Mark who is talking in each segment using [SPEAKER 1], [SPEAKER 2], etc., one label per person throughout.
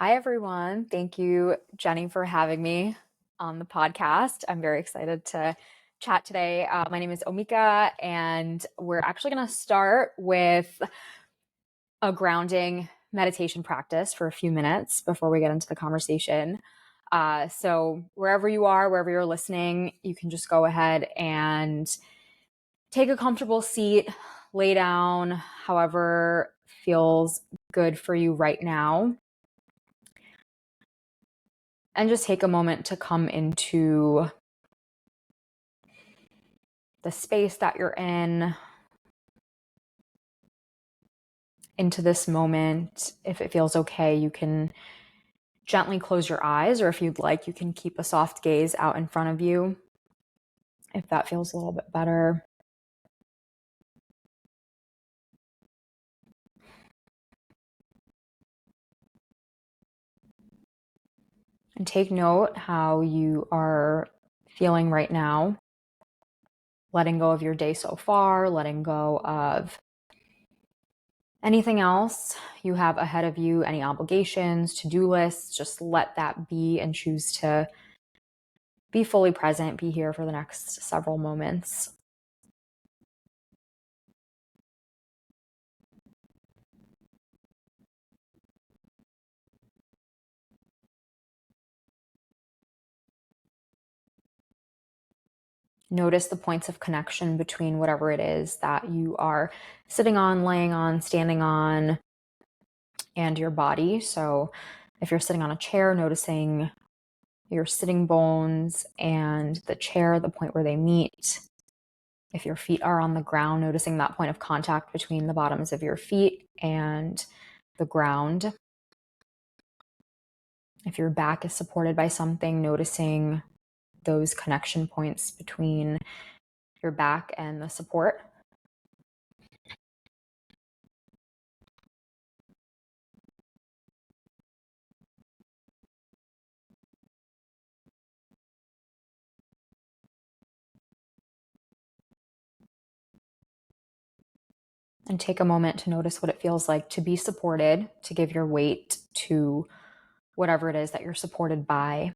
[SPEAKER 1] Hi, everyone. Thank you, Jenny, for having me on the podcast. I'm very excited to chat today. My name is Omika, and we're actually going to start with a grounding meditation practice for a few minutes before we get into the conversation. So, wherever you are, wherever you're listening, you can just go ahead and take a comfortable seat, lay down, however feels good for you right now. And just take a moment to come into the space that you're in, into this moment. If it feels okay, you can gently close your eyes, or if you'd like, you can keep a soft gaze out in front of you, if that feels a little bit better. And take note how you are feeling right now, letting go of your day so far, letting go of anything else you have ahead of you, any obligations, to-do lists. Just let that be and choose to be fully present, be here for the next several moments. Notice the points of connection between whatever it is that you are sitting on, laying on, standing on, and your body. So if you're sitting on a chair, noticing your sitting bones and the chair, the point where they meet. If your feet are on the ground, noticing that point of contact between the bottoms of your feet and the ground. If your back is supported by something, noticing those connection points between your back and the support. And take a moment to notice what it feels like to be supported, to give your weight to whatever it is that you're supported by.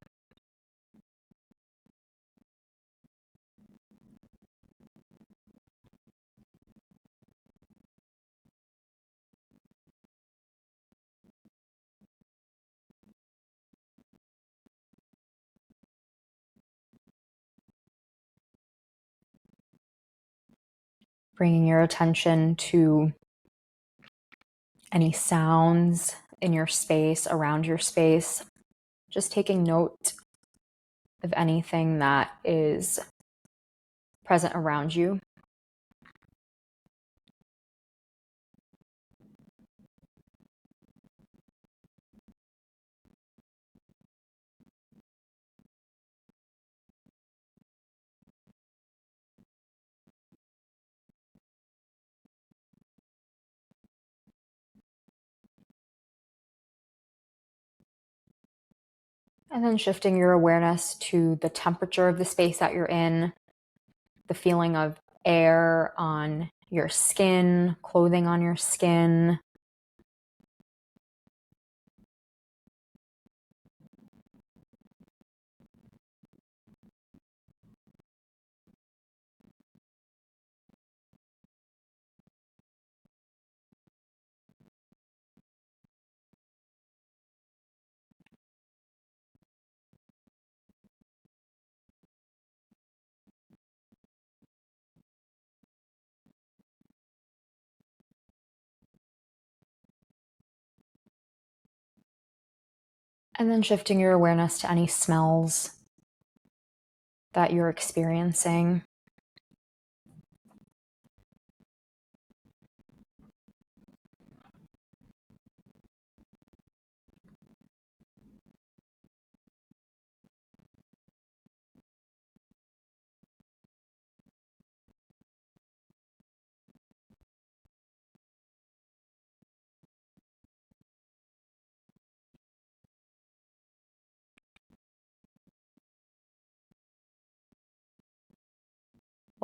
[SPEAKER 1] Bringing your attention to any sounds in your space, around your space. Just taking note of anything that is present around you. And then shifting your awareness to the temperature of the space that you're in, the feeling of air on your skin, clothing on your skin. And then shifting your awareness to any smells that you're experiencing.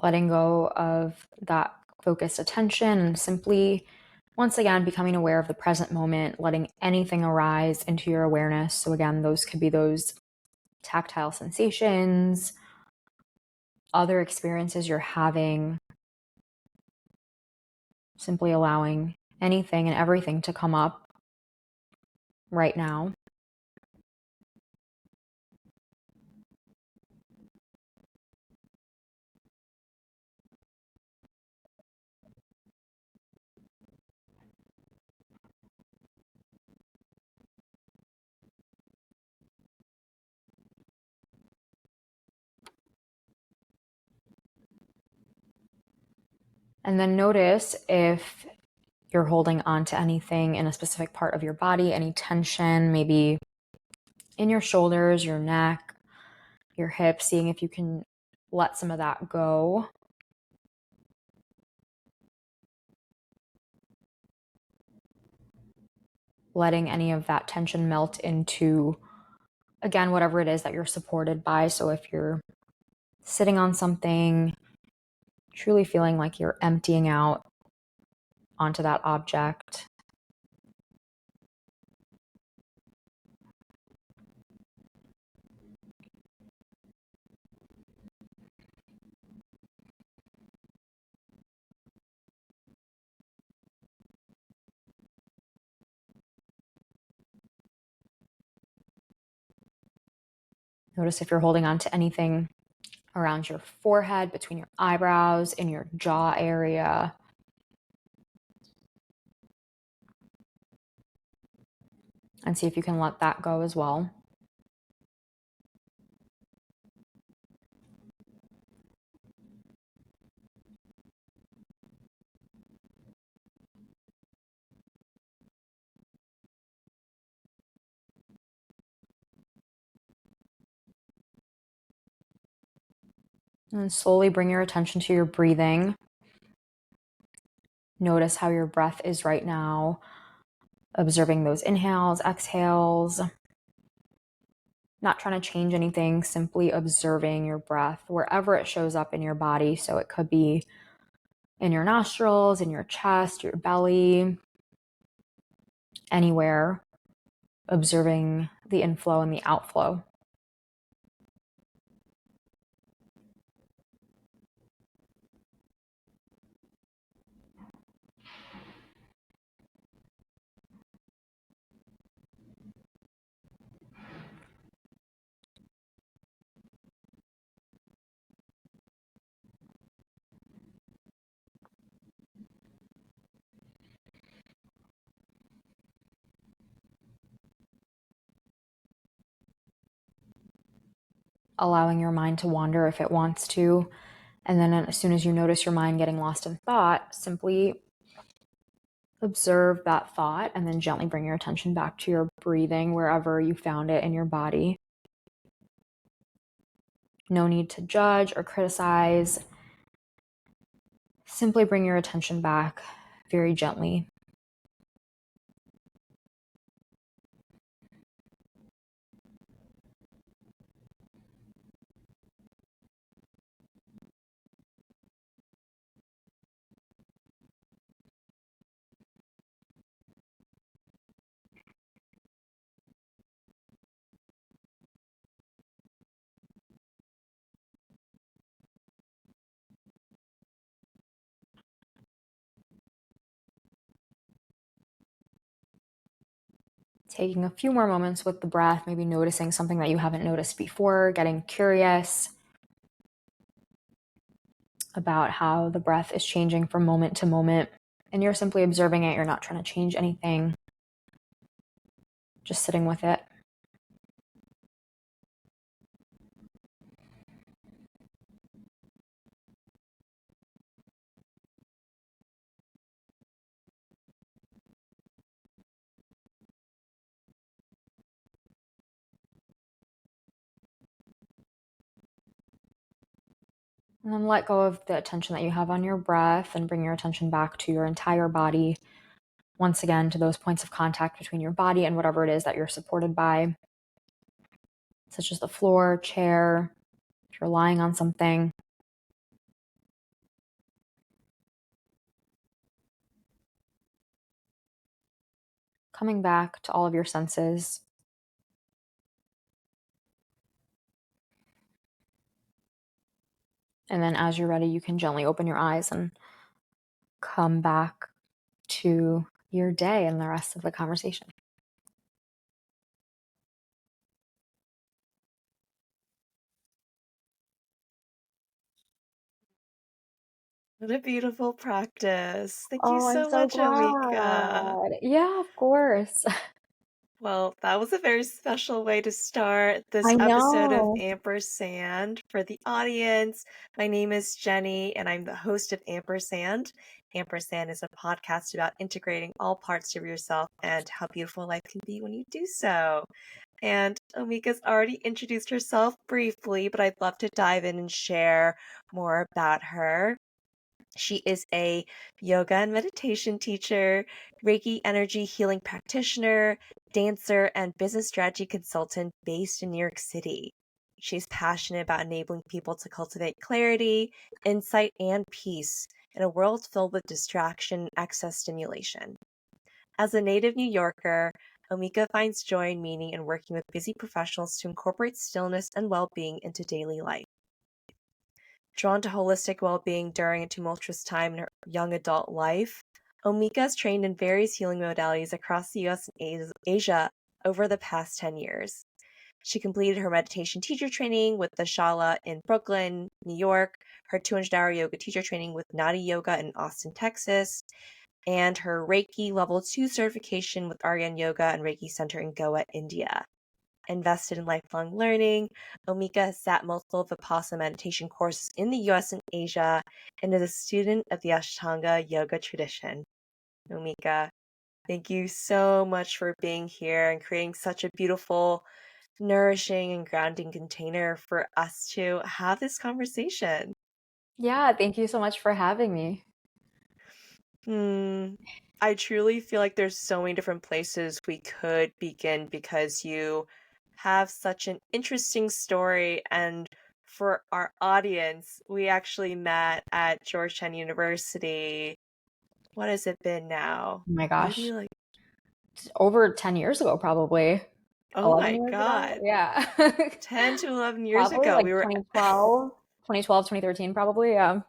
[SPEAKER 1] Letting go of that focused attention and simply Once again, becoming aware of the present moment, letting anything arise into your awareness. So again, those could be those tactile sensations, other experiences you're having, simply allowing anything and everything to come up right now. And then notice if you're holding on to anything in a specific part of your body, any tension, maybe in your shoulders, your neck, your hips, seeing if you can let some of that go. Letting any of that tension melt into, again, whatever it is that you're supported by. So if you're sitting on something, truly feeling like you're emptying out onto that object. Notice if you're holding on to anything around your forehead, between your eyebrows, in your jaw area. And see if you can let that go as well. And slowly bring your attention to your breathing. Notice how your breath is right now. Observing those inhales, exhales. Not trying to change anything, simply observing your breath wherever it shows up in your body. So it could be in your nostrils, in your chest, your belly, anywhere. Observing the inflow and the outflow. Allowing your mind to wander if it wants to. And then as soon as you notice your mind getting lost in thought, simply observe that thought and then gently bring your attention back to your breathing wherever you found it in your body. No need to judge or criticize. Simply bring your attention back very gently. Taking a few more moments with the breath, maybe noticing something that you haven't noticed before, getting curious about how the breath is changing from moment to moment. And you're simply observing it. You're not trying to change anything. Just sitting with it. And then let go of the attention that you have on your breath and bring your attention back to your entire body. Once again, to those points of contact between your body and whatever it is that you're supported by, such as the floor, chair, if you're lying on something. coming back to all of your senses. And then as you're ready, you can gently open your eyes and come back to your day and the rest of the conversation.
[SPEAKER 2] What a beautiful practice. Thank you
[SPEAKER 1] Oh, I'm
[SPEAKER 2] so
[SPEAKER 1] so
[SPEAKER 2] much, Omika.
[SPEAKER 1] glad. Yeah, of course.
[SPEAKER 2] Well, that was a very special way to start this
[SPEAKER 1] I
[SPEAKER 2] episode of
[SPEAKER 1] know.
[SPEAKER 2] Ampersand. For the audience, my name is Jenny, and I'm the host of Ampersand. Ampersand is a podcast about integrating all parts of yourself and how beautiful life can be when you do so. And Omika's already introduced herself briefly, but I'd love to dive in and share more about her. She is a yoga and meditation teacher, Reiki energy healing practitioner, dancer, and business strategy consultant based in New York City. She's passionate about enabling people to cultivate clarity, insight, and peace in a world filled with distraction and excess stimulation. As a native New Yorker, Omika finds joy and meaning in working with busy professionals to incorporate stillness and well being into daily life. Drawn to holistic well being during a tumultuous time in her young adult life, Omika has trained in various healing modalities across the US and Asia over the past 10 years. She completed her meditation teacher training with the Shala in Brooklyn, New York, her 200-hour yoga teacher training with Nadi Yoga in Austin, Texas, and her Reiki Level 2 certification with Aryan Yoga and Reiki Center in Goa, India. Invested in lifelong learning, Omika has sat multiple Vipassana meditation courses in the US and Asia and is a student of the Ashtanga yoga tradition. Omika, thank you so much for being here and creating such a beautiful, nourishing, and grounding container for us to have this conversation.
[SPEAKER 1] Yeah, thank you so much for having me.
[SPEAKER 2] I truly feel like there's so many different places we could begin because you have such an interesting story. And for our audience, we actually met at Georgetown University. What has it been now?
[SPEAKER 1] Oh my
[SPEAKER 2] Maybe
[SPEAKER 1] gosh.
[SPEAKER 2] like,
[SPEAKER 1] Over 10 years ago, probably.
[SPEAKER 2] oh
[SPEAKER 1] 11
[SPEAKER 2] my
[SPEAKER 1] years ago?
[SPEAKER 2] God,
[SPEAKER 1] Yeah.
[SPEAKER 2] 10 to 11 years
[SPEAKER 1] Probably
[SPEAKER 2] ago.
[SPEAKER 1] like
[SPEAKER 2] We were,
[SPEAKER 1] 2013, probably. Yeah.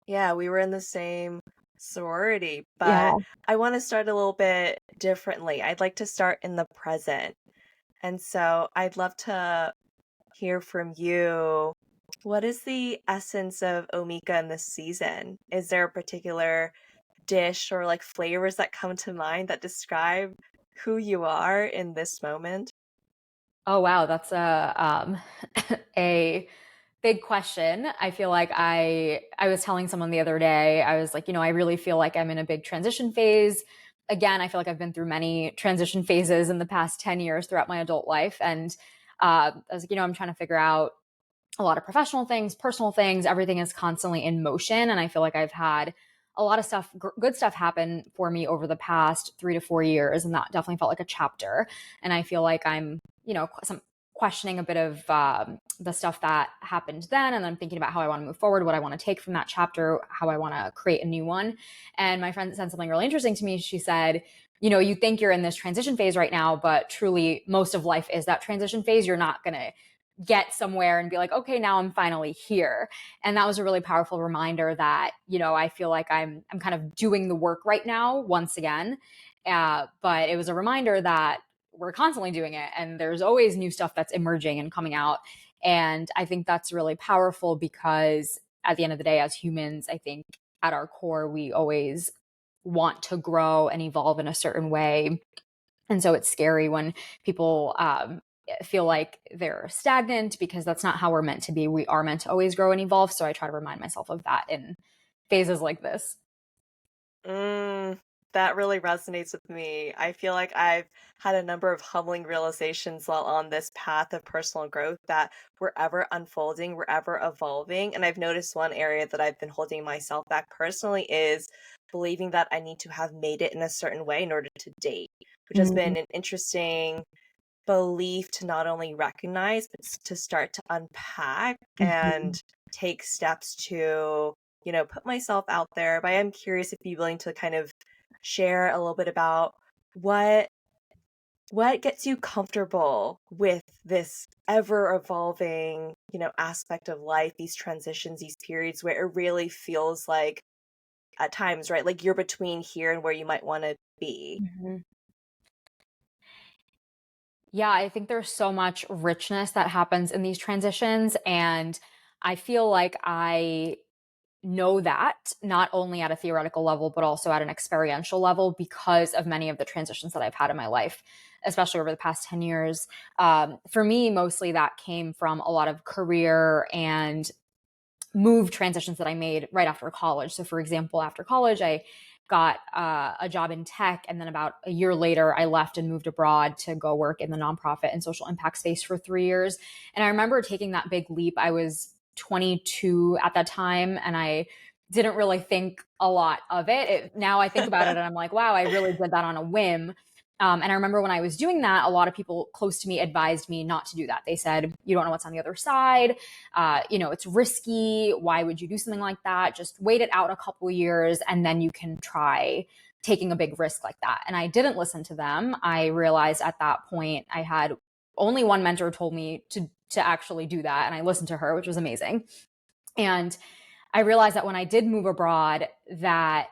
[SPEAKER 2] yeah, we were in the same sorority, but
[SPEAKER 1] Yeah.
[SPEAKER 2] I want to start a little bit differently. I'd like to start in the present. And so I'd love to hear from you. What is the essence of Omika in this season? Is there a particular dish or like flavors that come to mind that describe who you are in this moment?
[SPEAKER 1] Oh wow, that's a big question. I feel like I was telling someone the other day, I was like, I really feel like I'm in a big transition phase. Again, I feel like I've been through many transition phases in the past 10 years throughout my adult life. And I was like, I'm trying to figure out a lot of professional things, personal things, everything is constantly in motion. And I feel like I've had a lot of stuff, good stuff happen for me over the past 3 to 4 years. And that definitely felt like a chapter. And I feel like I'm, some questioning a bit of the stuff that happened then. And then thinking about how I want to move forward, what I want to take from that chapter, how I want to create a new one. And my friend said something really interesting to me. She said, you think you're in this transition phase right now, but truly most of life is that transition phase. You're not going to get somewhere and be like, okay, now I'm finally here. And that was a really powerful reminder that, I feel like I'm kind of doing the work right now once again. But it was a reminder that we're constantly doing it and there's always new stuff that's emerging and coming out. And I think that's really powerful because at the end of the day, as humans, I think at our core, we always want to grow and evolve in a certain way. And so it's scary when people feel like they're stagnant because that's not how we're meant to be. We are meant to always grow and evolve. So I try to remind myself of that in phases like this.
[SPEAKER 2] Mm, that really resonates with me. I feel like I've had a number of humbling realizations while on this path of personal growth that we're ever unfolding, we're ever evolving. And I've noticed one area that I've been holding myself back personally is believing that I need to have made it in a certain way in order to date, which has
[SPEAKER 1] Mm-hmm.
[SPEAKER 2] been an interesting belief to not only recognize, but to start to unpack and take steps to, put myself out there. But I am curious if you'd be willing to kind of share a little bit about what What gets you comfortable with this ever evolving, aspect of life, these transitions, these periods where it really feels like at times, right? Like you're between here and where you might want to be.
[SPEAKER 1] Mhm. Yeah, I think there's so much richness that happens in these transitions. And I feel like I know that not only at a theoretical level, but also at an experiential level because of many of the transitions that I've had in my life, especially over the past 10 years. For me, mostly that came from a lot of career and move transitions that I made right after college. So, for example, after college, I got a job in tech. And then about a year later, I left and moved abroad to go work in the nonprofit and social impact space for 3 years. And I remember taking that big leap. I was 22 at that time, and I didn't really think a lot of it. Now I think about it and I'm like, wow, I really did that on a whim. And I remember when I was doing that, a lot of people close to me advised me not to do that. They said, you don't know what's on the other side. It's risky. Why would you do something like that? Just wait it out a couple years and then you can try taking a big risk like that. And I didn't listen to them. I realized at that point I had only one mentor told me to actually do that. And I listened to her, which was amazing. And I realized that when I did move abroad, that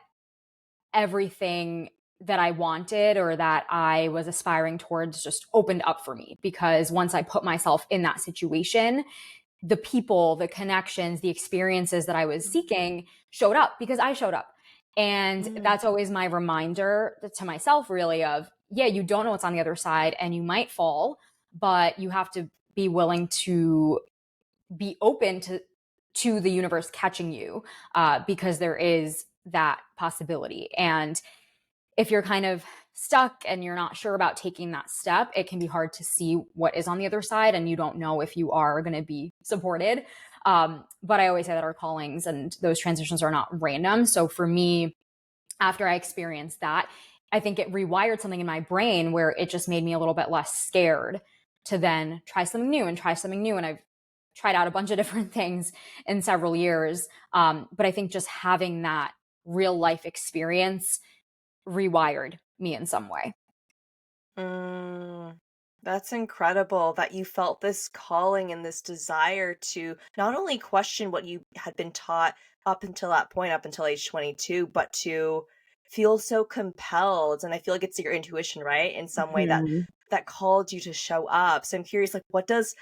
[SPEAKER 1] everything that I wanted or that I was aspiring towards just opened up for me, because once I put myself in that situation, the people, the connections, the experiences that I was seeking showed up because I showed up. And
[SPEAKER 2] Mm,
[SPEAKER 1] that's always my reminder to myself, really, of, yeah, you don't know what's on the other side and you might fall, but you have to be willing to be open to the universe catching you, because there is that possibility. And if you're kind of stuck and you're not sure about taking that step, it can be hard to see what is on the other side, and you don't know if you are going to be supported. But I always say that our callings and those transitions are not random. So for me, after I experienced that, I think it rewired something in my brain where it just made me a little bit less scared to then try something new and try something new. And I've tried out a bunch of different things in several years. But I think just having that real life experience rewired me in some way.
[SPEAKER 2] mm. That's incredible that you felt this calling and this desire to not only question what you had been taught up until that point, up until age 22, but to feel so compelled. And I feel like it's your intuition, right? In some way that
[SPEAKER 1] Mhm.
[SPEAKER 2] that called you to show up. So I'm curious, like what does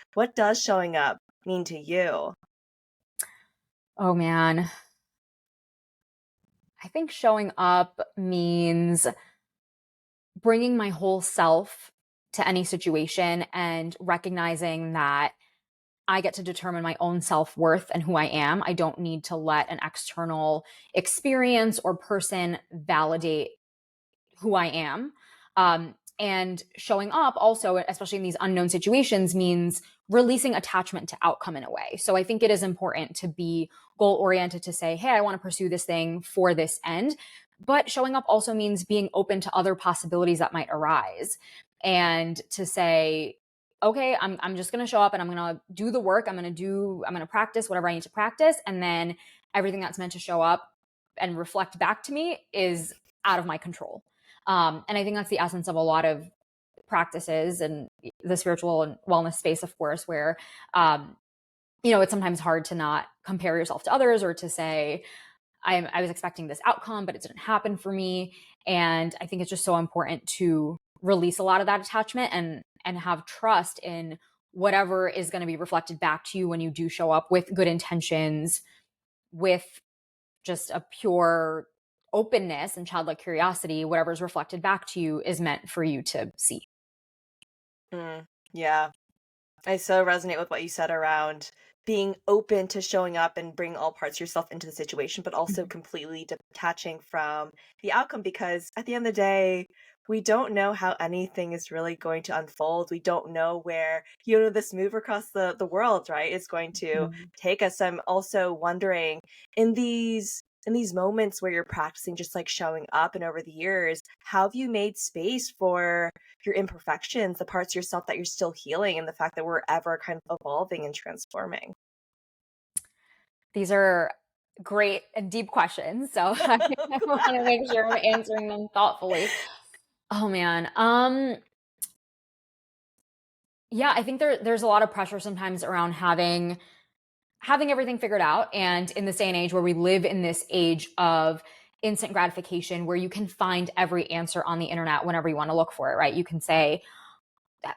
[SPEAKER 2] showing up mean to you?
[SPEAKER 1] Oh man. I think showing up means bringing my whole self to any situation and recognizing that I get to determine my own self worth and who I am. I don't need to let an external experience or person validate who I am. And showing up also, especially in these unknown situations, means releasing attachment to outcome in a way. So I think it is important to be goal oriented, to say, hey, I want to pursue this thing for this end. But showing up also means being open to other possibilities that might arise, and to say, okay, I'm just going to show up and I'm going to do the work. I'm going to practice whatever I need to practice. And then everything that's meant to show up and reflect back to me is out of my control. And I think that's the essence of a lot of practices and the spiritual and wellness space, of course, where, it's sometimes hard to not compare yourself to others, or to say, I was expecting this outcome, but it didn't happen for me. And I think it's just so important to release a lot of that attachment and have trust in whatever is going to be reflected back to you when you do show up with good intentions, with just a pure openness and childlike curiosity. Whatever's reflected back to you is meant for you to see.
[SPEAKER 2] Mm, yeah. I so resonate with what you said around being open to showing up and bring all parts of yourself into the situation, but also
[SPEAKER 1] Mhm.
[SPEAKER 2] completely detaching from the outcome, because at the end of the day, we don't know how anything is really going to unfold. We don't know where, this move across the world, right, is going to
[SPEAKER 1] Mhm.
[SPEAKER 2] take us. I'm also wondering, in these moments where you're practicing just like showing up and over the years, how have you made space for your imperfections, the parts of yourself that you're still healing, and the fact that we're ever kind of evolving and transforming?
[SPEAKER 1] These are great and deep questions. So I want to make sure I'm answering them thoughtfully. Oh man. Yeah, I think there's a lot of pressure sometimes around having everything figured out. And in this day and age where we live in this age of instant gratification, where you can find every answer on the internet whenever you want to look for it, right? You can say,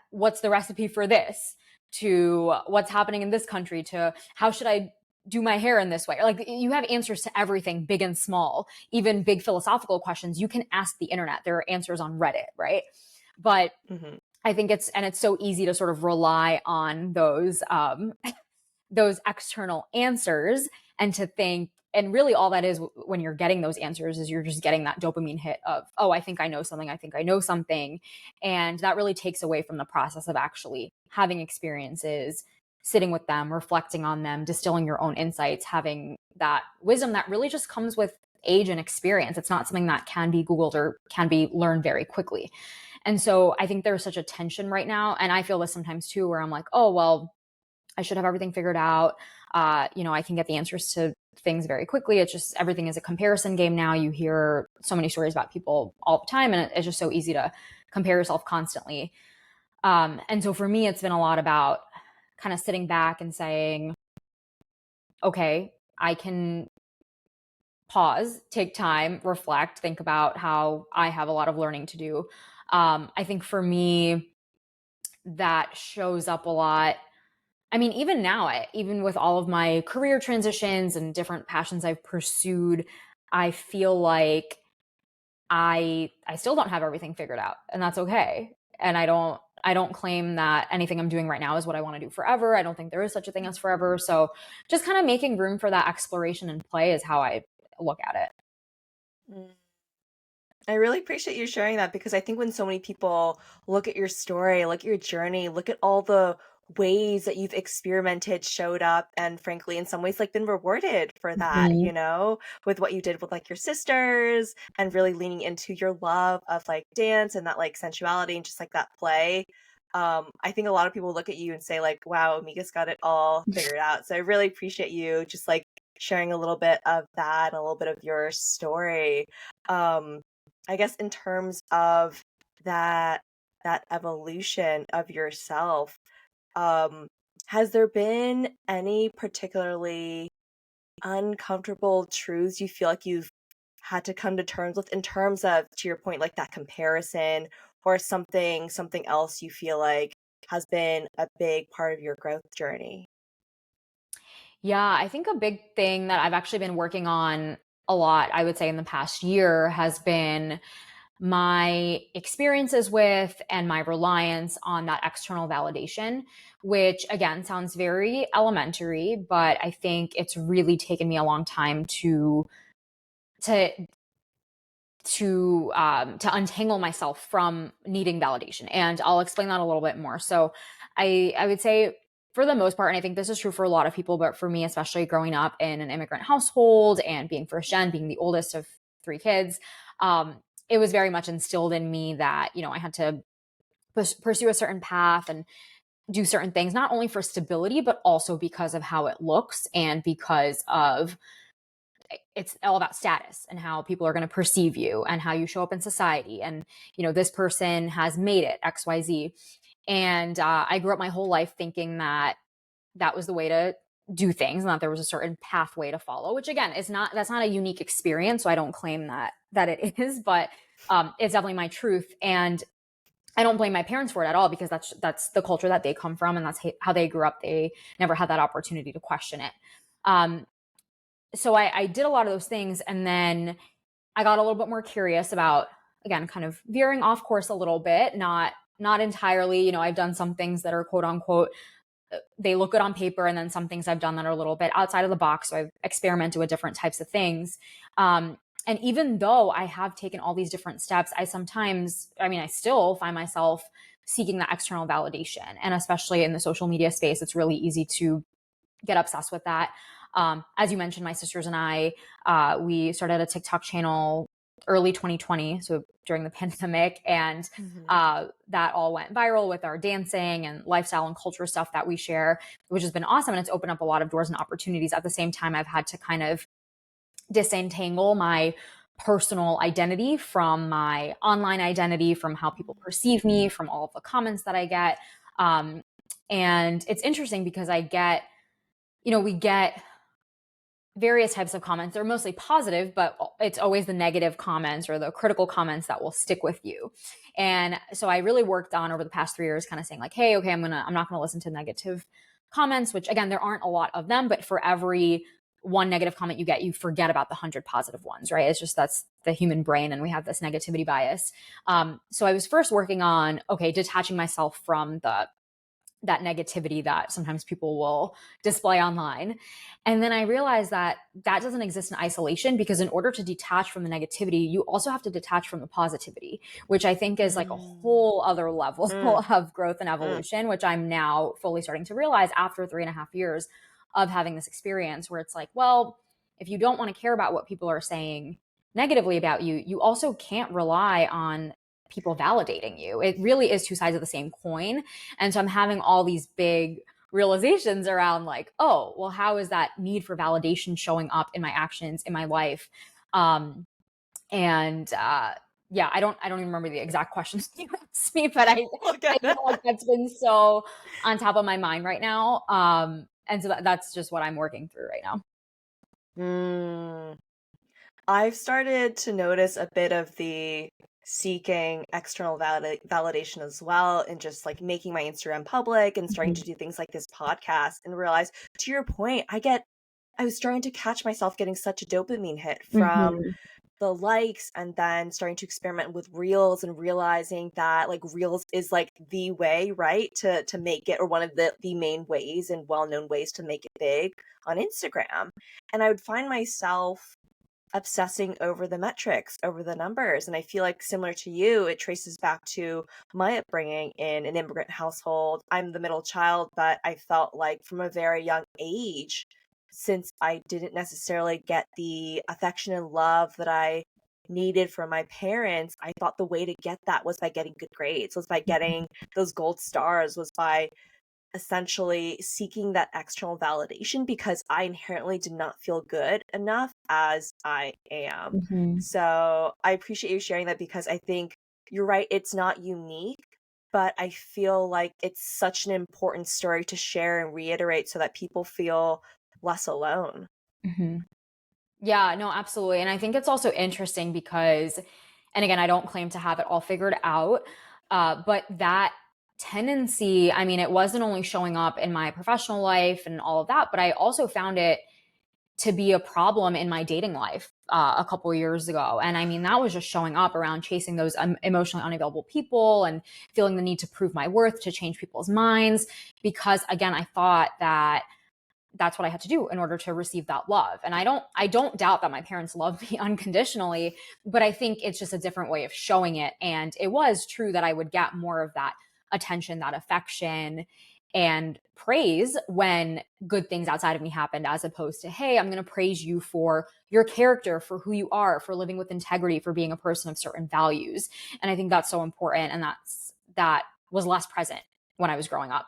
[SPEAKER 1] what's the recipe for this, to what's happening in this country, to how should I do my hair in this way. Like, you have answers to everything, big and small, even big philosophical questions. You can ask the internet. There are answers on Reddit, right? But
[SPEAKER 2] Mm-hmm.
[SPEAKER 1] I think it's so easy to sort of rely on those external answers, and to think, and really all that is when you're getting those answers is you're just getting that dopamine hit of, oh, I think I know something, I think I know something. And that really takes away from the process of actually having experiences, sitting with them, reflecting on them, distilling your own insights, having that wisdom that really just comes with age and experience. It's not something that can be Googled or can be learned very quickly. And so I think there's such a tension right now. And I feel this sometimes too, where I'm like, oh, well, I should have everything figured out. I can get the answers to things very quickly. It's just everything is a comparison game now. You hear so many stories about people all the time, and it's just so easy to compare yourself constantly. And so for me, it's been a lot about kind of sitting back and saying, okay, I can pause, take time, reflect, think about how I have a lot of learning to do. I think for me, that shows up a lot. I mean, even now, even with all of my career transitions and different passions I've pursued, I feel like I still don't have everything figured out, and that's okay. And I don't claim that anything I'm doing right now is what I want to do forever. I don't think there is such a thing as forever. So just kind of making room for that exploration and play is how I look at it.
[SPEAKER 2] Mm. I really appreciate you sharing that because I think when so many people look at your story, look at your journey, look at all the ways that you've experimented, showed up, and frankly, in some ways, like been rewarded for that,
[SPEAKER 1] Mhm.
[SPEAKER 2] with what you did with like your sisters and really leaning into your love of like dance and that like sensuality and just like that play. I think a lot of people look at you and say like, wow, Mika's got it all figured out. So I really appreciate you just like sharing a little bit of that, a little bit of your story. Um, I guess in terms of that that evolution of yourself, um, has there been any particularly uncomfortable truths you feel like you've had to come to terms with in terms of, to your point, like that comparison or something else you feel like has been a big part of your growth journey?
[SPEAKER 1] Yeah, I think a big thing that I've actually been working on a lot, I would say in the past year, has been my experiences with and my reliance on that external validation, which again sounds very elementary, but I think it's really taken me a long time to to untangle myself from needing validation. And I'll explain that a little bit more. So I would say, for the most part, and I think this is true for a lot of people, but for me, especially growing up in an immigrant household and being first gen, being the oldest of three kids, um, it was very much instilled in me that, I had to pursue a certain path and do certain things, not only for stability, but also because of how it looks and because of it's all about status and how people are going to perceive you and how you show up in society. And, this person has made it XYZ. And I grew up my whole life thinking that that was the way to do things and that there was a certain pathway to follow, which again that's not a unique experience. So I don't claim that it is, but it's definitely my truth. And I don't blame my parents for it at all, because that's the culture that they come from, and that's how they grew up. They never had that opportunity to question it. Um, so I did a lot of those things, and then I got a little bit more curious about, again, kind of veering off course a little bit, not entirely. I've done some things that are quote unquote, they look good on paper, and then some things I've done that are a little bit outside of the box. So I've experimented with different types of things. And even though I have taken all these different steps, I still find myself seeking that external validation. And especially in the social media space, it's really easy to get obsessed with that. As you mentioned, my sisters and I, we started a TikTok channel early 2020, so during the pandemic, and
[SPEAKER 2] Mm-hmm.
[SPEAKER 1] that all went viral with our dancing and lifestyle and culture stuff that we share, which has been awesome, and it's opened up a lot of doors and opportunities. At the same time, I've had to kind of disentangle my personal identity from my online identity, from how people perceive me, from all of the comments that I get. And it's interesting because we get various types of comments. They're mostly positive, but it's always the negative comments or the critical comments that will stick with you. And so I really worked on over the past 3 years kind of saying like, hey, okay, I'm not going to listen to negative comments, which again, there aren't a lot of them, but for every one negative comment you get, you forget about the 100 positive ones, right? It's just, that's the human brain. And we have this negativity bias. So I was first working on, okay, detaching myself from that negativity that sometimes people will display online. And then I realized that that doesn't exist in isolation, because in order to detach from the negativity, you also have to detach from the positivity, which I think is like a
[SPEAKER 2] Mm,
[SPEAKER 1] whole other level
[SPEAKER 2] mm,
[SPEAKER 1] of growth and
[SPEAKER 2] mm.
[SPEAKER 1] evolution, which I'm now fully starting to realize after 3.5 years of having this experience, where it's like, well, if you don't want to care about what people are saying negatively about you, you also can't rely on people validating you. It really is two sides of the same coin. And so I'm having all these big realizations around like, oh, well, how is that need for validation showing up in my actions, in my life? Um, and yeah, I don't even remember the exact questions you asked me, but I
[SPEAKER 2] Okay.
[SPEAKER 1] feel like that's been so on top of my mind right now. And so that's just what I'm working through right now.
[SPEAKER 2] Mm. I've started to notice a bit of the seeking external validation as well, and just like making my Instagram public and starting
[SPEAKER 1] Mhm.
[SPEAKER 2] to do things like this podcast, and realize, to your point, I was starting to catch myself getting such a dopamine hit from
[SPEAKER 1] Mhm.
[SPEAKER 2] the likes, and then starting to experiment with reels and realizing that like reels is like the way, right, to make it, or one of the main ways and well-known ways to make it big on Instagram. And I would find myself obsessing over the metrics, over the numbers. And I feel like, similar to you, it traces back to my upbringing in an immigrant household. I'm the middle child, but I felt like from a very young age, since I didn't necessarily get the affection and love that I needed from my parents, I thought the way to get that was by getting good grades, was by getting those gold stars, was by essentially seeking that external validation, because I inherently did not feel good enough as I am.
[SPEAKER 1] Mhm.
[SPEAKER 2] So I appreciate you sharing that, because I think you're right, it's not unique, but I feel like it's such an important story to share and reiterate so that people feel less alone.
[SPEAKER 1] Mhm. Yeah, no, absolutely. And I think it's also interesting because, and again, I don't claim to have it all figured out, but that tendency, I mean, it wasn't only showing up in my professional life and all of that, but I also found it to be a problem in my dating life a couple of years ago. And I mean, that was just showing up around chasing those emotionally unavailable people and feeling the need to prove my worth, to change people's minds. Because again, I thought that that's what I had to do in order to receive that love. And I don't doubt that my parents love me unconditionally, but I think it's just a different way of showing it. And it was true that I would get more of that attention, that affection and praise when good things outside of me happened, as opposed to, hey, I'm going to praise you for your character, for who you are, for living with integrity, for being a person of certain values. And I think that's so important. And that was less present when I was growing up.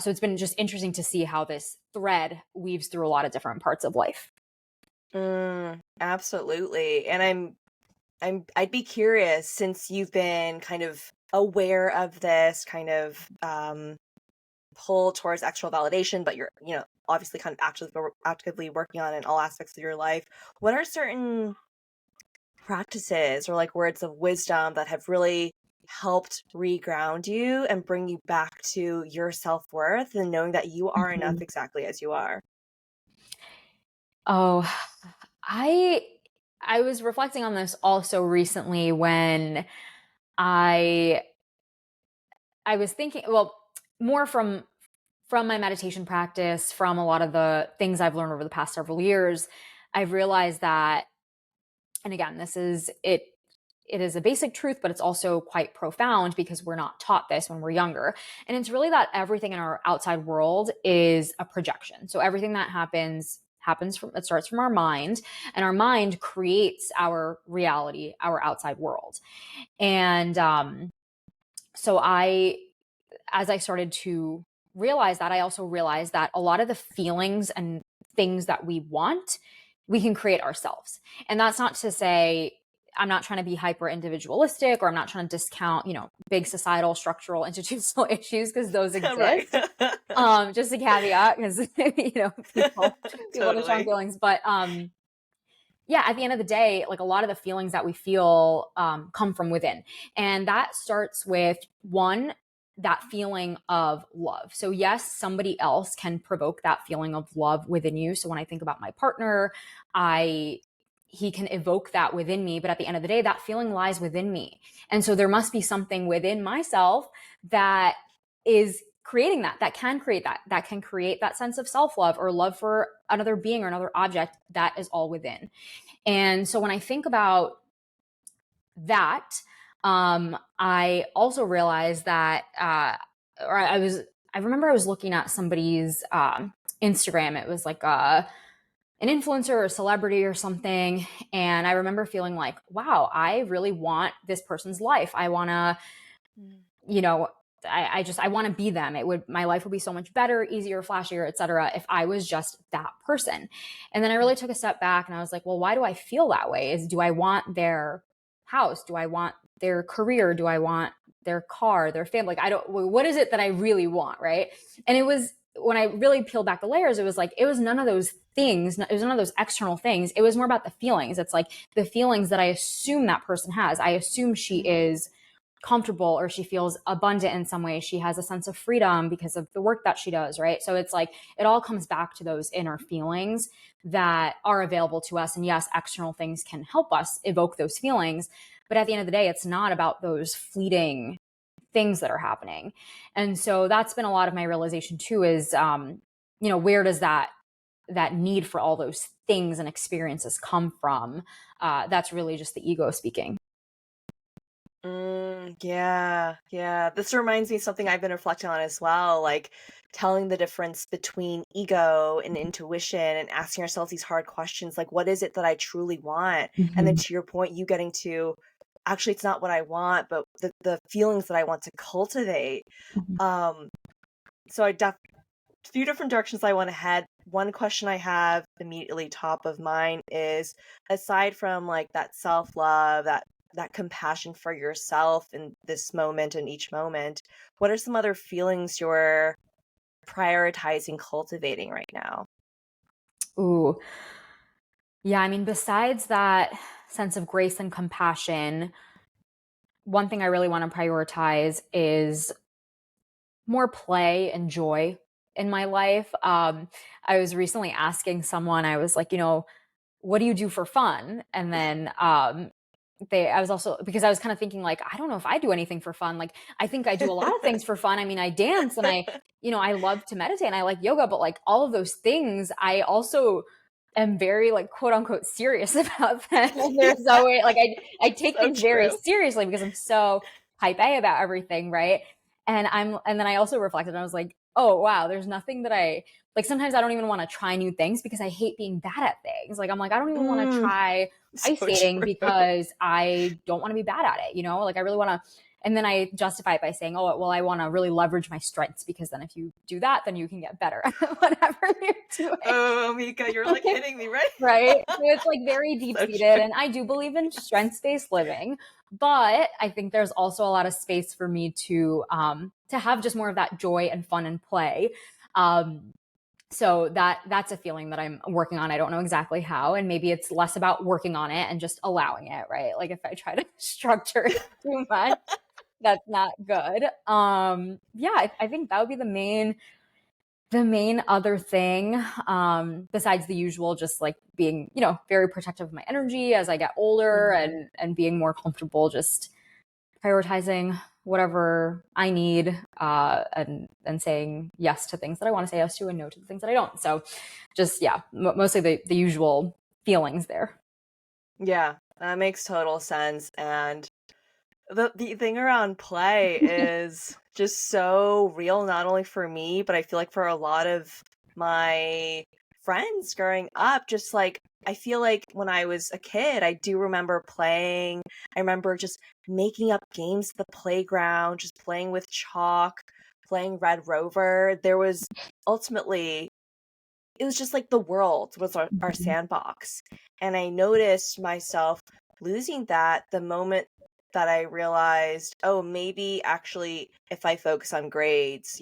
[SPEAKER 1] So it's been just interesting to see how this thread weaves through a lot of different parts of life.
[SPEAKER 2] Absolutely. And I'd be curious, since you've been kind of aware of this kind of pull towards external validation, but you're, obviously kind of actively working on it in all aspects of your life. What are certain practices or like words of wisdom that have really helped reground you and bring you back to your self-worth and knowing that you are enough
[SPEAKER 1] Mhm.
[SPEAKER 2] exactly as you are?
[SPEAKER 1] Oh, I I was reflecting on this also recently when I I was thinking, well, more from my meditation practice, from a lot of the things I've learned over the past several years, I've realized that, and again, it is a basic truth, but it's also quite profound because we're not taught this when we're younger. And it's really that everything in our outside world is a projection. So everything that happens from, it starts from our mind, and our mind creates our reality, our outside world. And so as I started to realize that, I also realized that a lot of the feelings and things that we want, we can create ourselves. And that's not to say I'm not trying to be hyper individualistic, or I'm not trying to discount, big societal, structural, institutional issues, because those
[SPEAKER 2] Right.
[SPEAKER 1] exist. Just a caveat, because, people have strong
[SPEAKER 2] Totally.
[SPEAKER 1] feelings, but, yeah, at the end of the day, like, a lot of the feelings that we feel come from within. And that starts with, one, that feeling of love. So yes, somebody else can provoke that feeling of love within you. So when I think about my partner, he can evoke that within me, but at the end of the day, that feeling lies within me. And so there must be something within myself that is creating that can create that can create that sense of self-love or love for another being or another object. That is all within. And so when I think about that, I also realized that, or I remember I was looking at somebody's Instagram. It was like an influencer or a celebrity or something. And I remember feeling like, wow, I really want this person's life. I want to, you know, I want to be them. My life would be so much better, easier, flashier, etc., if I was just that person. And then I really took a step back and I was like, well, why do I feel that way? Do I want their house? Do I want their career? Do I want their car, their family? Like, what is it that I really want? Right. And it was, when I really peeled back the layers, it was none of those things. It was none of those external things. It was more about the feelings. It's like the feelings that I assume that person has. I assume she is comfortable, or she feels abundant in some way. She has a sense of freedom because of the work that she does, right? So it's like, it all comes back to those inner feelings that are available to us. And yes, external things can help us evoke those feelings. But at the end of the day, it's not about those fleeting things that are happening. And so that's been a lot of my realization too, is, where does that need for all those things and experiences come from? That's really just the ego speaking.
[SPEAKER 2] Yeah. This reminds me of something I've been reflecting on as well, like telling the difference between ego and intuition and asking ourselves these hard questions, like, what is it that I truly want? And then
[SPEAKER 1] Mm-hmm.
[SPEAKER 2] to your point, you getting to, actually, it's not what I want, but the feelings that I want to cultivate. Um, so few different directions I want to head. One question I have immediately top of mind is, aside from like that self-love, that compassion for yourself in this moment and each moment, what are some other feelings you're prioritizing cultivating right now?
[SPEAKER 1] Ooh. Yeah, I mean, besides that sense of grace and compassion, one thing I really want to prioritize is more play and joy in my life. I was recently asking someone, I was like, what do you do for fun? And then I was also, because I was kind of thinking, like, I don't know if I do anything for fun. Like, I think I do a lot of things for fun. I mean, I dance, and I love to meditate, and I like yoga, but like all of those things, I also am very, like, quote unquote serious about them. And there's
[SPEAKER 2] Yeah,
[SPEAKER 1] no way, like, I take
[SPEAKER 2] so
[SPEAKER 1] things very
[SPEAKER 2] true.
[SPEAKER 1] seriously because I'm so type A about everything. Right. And then I also reflected, and I was like, oh wow, there's nothing that I like. Sometimes I don't even want to try new things because I hate being bad at things. Like, I'm like, I don't even want to
[SPEAKER 2] Mm,
[SPEAKER 1] try ice
[SPEAKER 2] so
[SPEAKER 1] skating
[SPEAKER 2] true.
[SPEAKER 1] because I don't want to be bad at it, like I really want to. And then I justify it by saying, oh, well, I want to really leverage my strengths, because then if you do that, then you can get better at whatever you're
[SPEAKER 2] Oh, Mika, you're like
[SPEAKER 1] doing.
[SPEAKER 2] hitting me right
[SPEAKER 1] Right. So
[SPEAKER 2] now.
[SPEAKER 1] it's like very deep
[SPEAKER 2] So
[SPEAKER 1] seated.
[SPEAKER 2] true.
[SPEAKER 1] And I do believe in strengths-based living, but I think there's also a lot of space for me to have just more of that joy and fun and play. So that's a feeling that I'm working on. I don't know exactly how, and maybe it's less about working on it and just allowing it, right? Like, if I try to structure it too much, that's not good. Yeah, I think that would be the main other thing, besides the usual, just like being, very protective of my energy as I get older,
[SPEAKER 2] Mhm.
[SPEAKER 1] and being more comfortable just prioritizing whatever I need, and saying yes to things that I want to say yes to, and no to the things that I don't. So just, yeah, mostly the usual feelings there.
[SPEAKER 2] Yeah, that makes total sense. And the thing around play is just so real, not only for me, but I feel like for a lot of my friends growing up. Just like, I feel like when I was a kid, I do remember playing. I remember just making up games at the playground, just playing with chalk, playing Red Rover. There was ultimately, it was just like the world was our sandbox. And I noticed myself losing that the moment that I realized, oh, maybe actually if I focus on grades,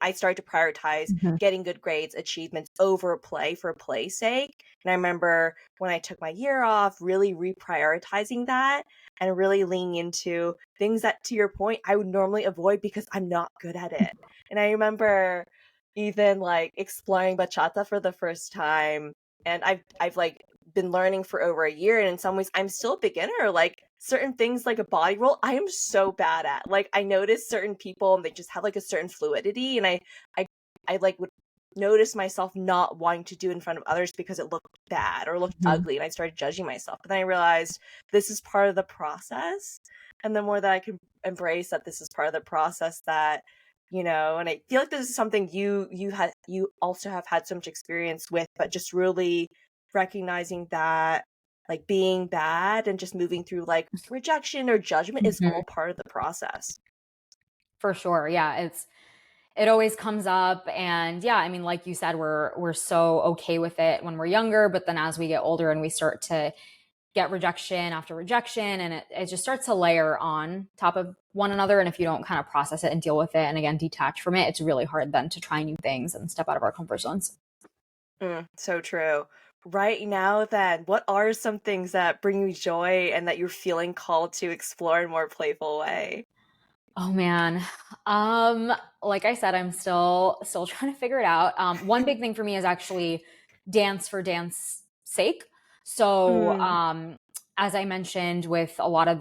[SPEAKER 2] I started to prioritize
[SPEAKER 1] Mhm.
[SPEAKER 2] getting good grades, achievements over play for play's sake. And I remember when I took my year off, really reprioritizing that and really leaning into things that, to your point, I would normally avoid because I'm not good at it. And I remember even like exploring bachata for the first time, and I've like been learning for over a year, and in some ways I'm still a beginner. Like certain things like a body roll, I am so bad at. Like I notice certain people and they just have like a certain fluidity, and I I like would notice myself not wanting to do in front of others because it looked bad or looked
[SPEAKER 1] Mhm.
[SPEAKER 2] ugly, and I started judging myself. But then I realized this is part of the process, and the more that I can embrace that this is part of the process, that and I feel like this is something you also have had so much experience with, but just really recognizing that like being bad and just moving through like rejection or judgment is
[SPEAKER 1] Mhm.
[SPEAKER 2] all part of the process.
[SPEAKER 1] For sure. Yeah, it always comes up, and yeah, I mean, like you said, we're so okay with it when we're younger, but then as we get older and we start to get rejection after rejection, and it just starts to layer on top of one another, and if you don't kind of process it and deal with it and again detach from it, it's really hard then to try new things and step out of our comfort zones.
[SPEAKER 2] So true. Right now, then, what are some things that bring you joy and that you're feeling called to explore in a more playful way?
[SPEAKER 1] Oh man. Um, like I said, I'm still trying to figure it out. One big thing for me is actually dance for dance sake. So,
[SPEAKER 2] Mm,
[SPEAKER 1] as I mentioned, with a lot of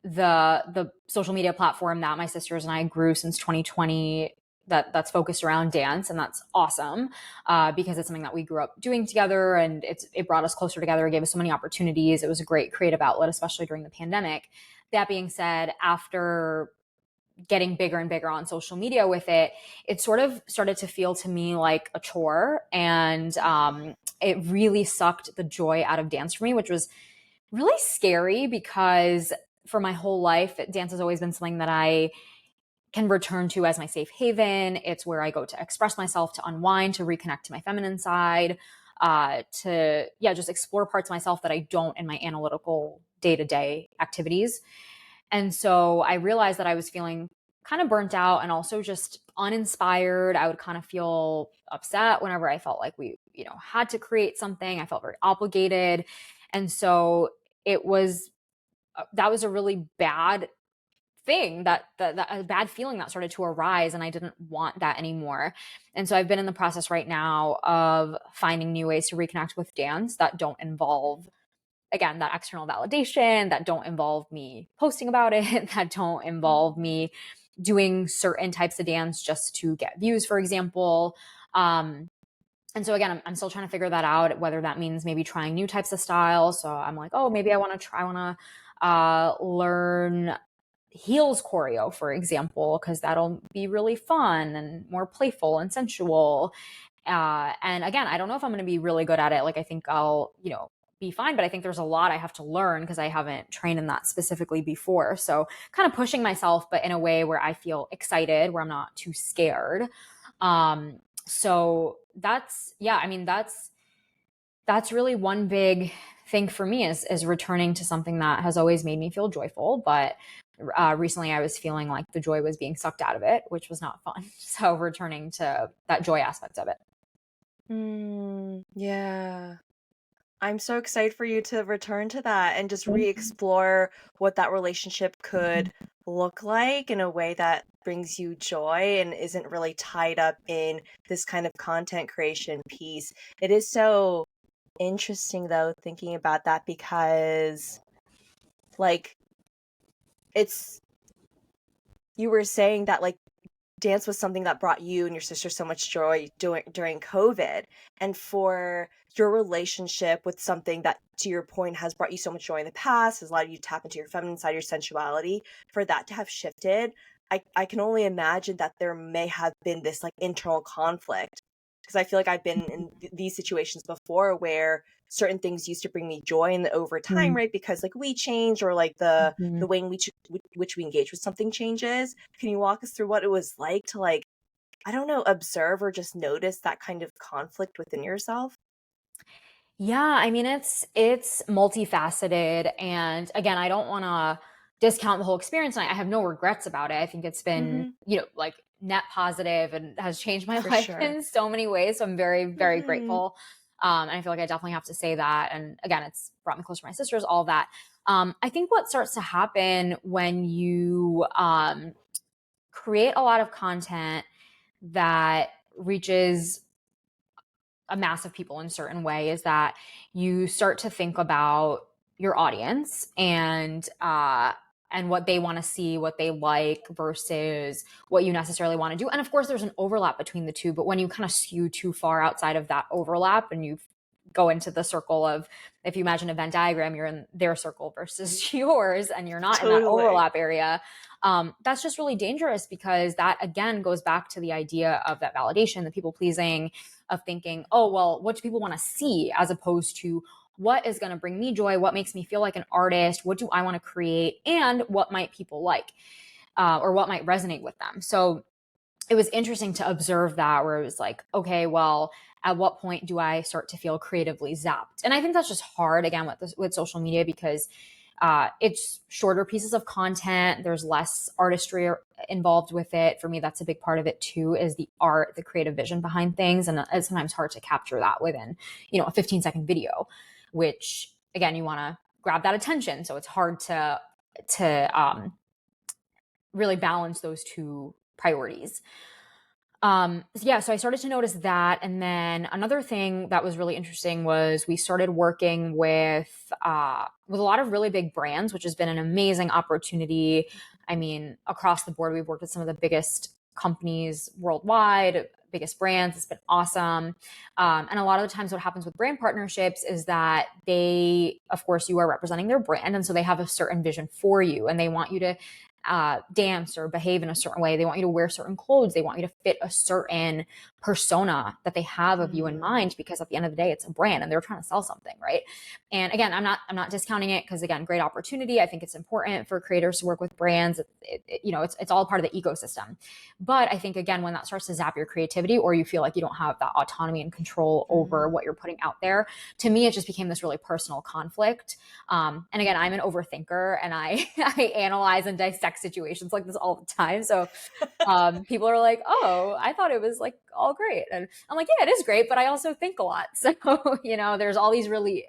[SPEAKER 1] the social media platform that my sisters and I grew since 2020, that's focused around dance, and that's awesome, because it's something that we grew up doing together, and it brought us closer together. It gave us so many opportunities. It was a great creative outlet, especially during the pandemic. That being said, after getting bigger and bigger on social media with it, it sort of started to feel to me like a chore, and it really sucked the joy out of dance for me, which was really scary because for my whole life, dance has always been something that I can return to as my safe haven. It's where I go to express myself, to unwind, to reconnect to my feminine side, to, yeah, just explore parts of myself that I don't in my analytical day to day activities. And so I realized that I was feeling kind of burnt out and also just uninspired. I would kind of feel upset whenever I felt like we, had to create something. I felt very obligated. And so it was that was a really bad thing, that a bad feeling that started to arise, and I didn't want that anymore. And so I've been in the process right now of finding new ways to reconnect with dance that don't involve, again, that external validation, that don't involve me posting about it, that don't involve me doing certain types of dance just to get views, for example. And so again, I'm still trying to figure that out, whether that means maybe trying new types of styles. So I'm like, oh, maybe I want to learn heels choreo, for example, because that'll be really fun and more playful and sensual. And again, I don't know if I'm going to be really good at it. Like, I think I'll, be fine, but I think there's a lot I have to learn because I haven't trained in that specifically before. So kind of pushing myself, but in a way where I feel excited, where I'm not too scared. So that's, yeah, I mean, that's really one big thing for me is returning to something that has always made me feel joyful. But recently I was feeling like the joy was being sucked out of it, which was not fun. So returning to that joy aspect of it.
[SPEAKER 2] yeah. I'm so excited for you to return to that and just
[SPEAKER 1] Thank
[SPEAKER 2] re-explore what that relationship
[SPEAKER 1] you.
[SPEAKER 2] could look like in a way that brings you joy and isn't really tied up in this kind of content creation piece. It is so interesting though thinking about that because like it's you were saying that like dance was something that brought you and your sister so much joy during COVID. And for your relationship with something that, to your point, has brought you so much joy in the past, has allowed you to tap into your feminine side, your sensuality, for that to have shifted, I can only imagine that there may have been this like internal conflict. Because I feel like I've been in these situations before where certain things used to bring me joy, and over time, right, because like we change, or like
[SPEAKER 1] Mhm.
[SPEAKER 2] the way in which we engage with something changes. Can you walk us through what it was like to like, I don't know, observe or just notice that kind of conflict within yourself?
[SPEAKER 1] Yeah, I mean it's multifaceted, and again, I don't want to discount the whole experience. And I have no regrets about it. I think it's been,
[SPEAKER 2] Hmm.
[SPEAKER 1] like net positive and has changed my
[SPEAKER 2] For
[SPEAKER 1] life
[SPEAKER 2] sure.
[SPEAKER 1] in so many ways. So I'm very, very
[SPEAKER 2] Hmm.
[SPEAKER 1] grateful. And I feel like I definitely have to say that. And again, it's brought me closer to my sisters, all of that. I think what starts to happen when you create a lot of content that reaches a mass of people in a certain way is that you start to think about your audience and what they want to see, what they like versus what you necessarily want to do. And of course, there's an overlap between the two, but when you kind of skew too far outside of that overlap and you go into the circle of, if you imagine a Venn diagram, you're in their circle versus yours, and you're not in that
[SPEAKER 2] Totally.
[SPEAKER 1] overlap area. That's just really dangerous because that again goes back to the idea of that validation, the people pleasing, of thinking, oh, well, what do people want to see, as opposed to what is going to bring me joy, what makes me feel like an artist, what do I want to create, and what might people like, or what might resonate with them. So it was interesting to observe that, where it was like, okay, well, at what point do I start to feel creatively zapped? And I think that's just hard again with social media because it's shorter pieces of content. There's less artistry involved with it. For me, that's a big part of it too, is the art, the creative vision behind things. And it's sometimes hard to capture that within, a 15-second video, which again, you want to grab that attention. So it's hard to really balance those two priorities. So I started to notice that. And then another thing that was really interesting was we started working with a lot of really big brands, which has been an amazing opportunity. I mean, across the board, we've worked with some of the biggest companies worldwide, biggest brands. It's been awesome. And a lot of the times what happens with brand partnerships is that of course, you are representing their brand. And so they have a certain vision for you and they want you to dance or behave in a certain way. They want you to wear certain clothes. They want you to fit a certain persona that they have of you in
[SPEAKER 2] Mm-hmm.
[SPEAKER 1] mind, because at the end of the day, it's a brand and they're trying to sell something, right? And again, I'm not discounting it, because again, great opportunity. I think it's important for creators to work with brands. It's all part of the ecosystem. But I think again, when that starts to zap your creativity, or you feel like you don't have that autonomy and control over what you're putting out there, to me, it just became this really personal conflict. And again, I'm an overthinker and I I analyze and dissect situations like this all the time. So people are like, oh, I thought it was like all great. And I'm like, yeah, it is great, but I also think a lot. So, there's all these really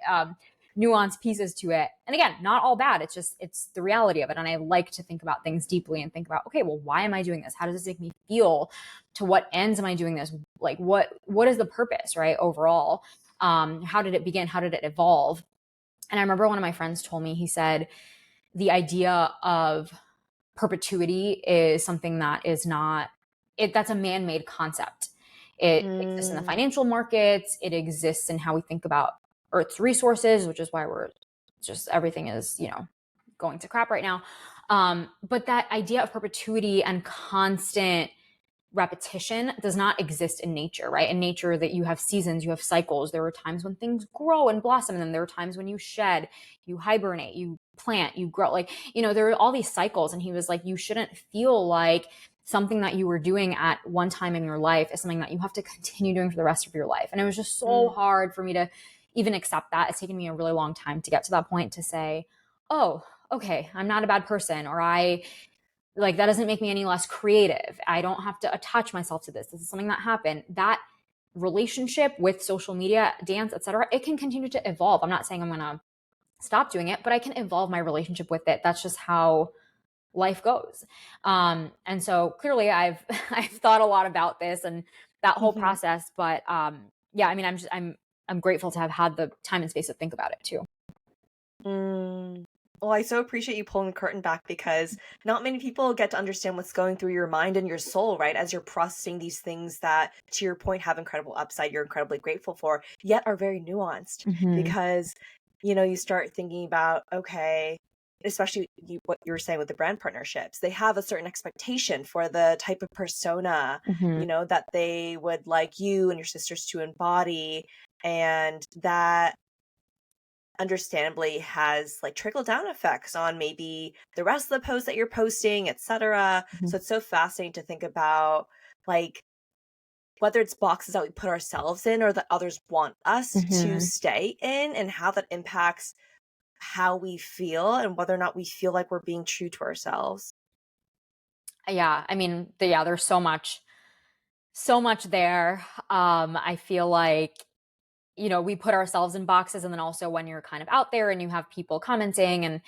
[SPEAKER 1] nuanced pieces to it. And again, not all bad. It's the reality of it. And I like to think about things deeply and think about, okay, well, why am I doing this? How does this make me feel? To what ends am I doing this? Like, what is the purpose, right? Overall, how did it begin? How did it evolve? And I remember one of my friends told me, he said, the idea of perpetuity is something that is not that's a man-made concept. It exists in the
[SPEAKER 2] Mm.
[SPEAKER 1] financial markets, it exists in how we think about Earth's resources, which is why we're just everything is, going to crap right now. But that idea of perpetuity and constant repetition does not exist in nature, right? In nature, that you have seasons, you have cycles. There are times when things grow and blossom, and then there are times when you shed, you hibernate, you plant, you grow. Like, there are all these cycles. And he was like, you shouldn't feel like something that you were doing at one time in your life is something that you have to continue doing for the rest of your life. And it was just so
[SPEAKER 2] Mm.
[SPEAKER 1] hard for me to even accept that. It's taken me a really long time to get to that point, to say, oh, okay, I'm not a bad person, or that doesn't make me any less creative. I don't have to attach myself to this. This is something that happened. That relationship with social media, dance, etc., it can continue to evolve. I'm not saying I'm going to stop doing it, but I can evolve my relationship with it. That's just how life goes. And so clearly I've I've thought a lot about this and that whole
[SPEAKER 2] Mm-hmm.
[SPEAKER 1] process, but yeah, I mean, I'm grateful to have had the time and space to think about it too.
[SPEAKER 2] Mm. Well, I so appreciate you pulling the curtain back, because not many people get to understand what's going through your mind and your soul, right? As you're processing these things that, to your point, have incredible upside, you're incredibly grateful for, yet are very nuanced.
[SPEAKER 1] Mm-hmm.
[SPEAKER 2] Because, you start thinking about, okay, especially what you were saying with the brand partnerships, they have a certain expectation for the type of persona,
[SPEAKER 1] Mm-hmm.
[SPEAKER 2] that they would like you and your sisters to embody. And that understandably has like trickle down effects on maybe the rest of the posts that you're posting, etc.
[SPEAKER 1] Mm-hmm.
[SPEAKER 2] So it's so fascinating to think about, like, whether it's boxes that we put ourselves in or that others want us to
[SPEAKER 1] Mhm.
[SPEAKER 2] stay in, and how that impacts how we feel and whether or not we feel like we're being true to ourselves.
[SPEAKER 1] Yeah, I mean, there's so much there. I feel like, we put ourselves in boxes, and then also when you're kind of out there and you have people commenting and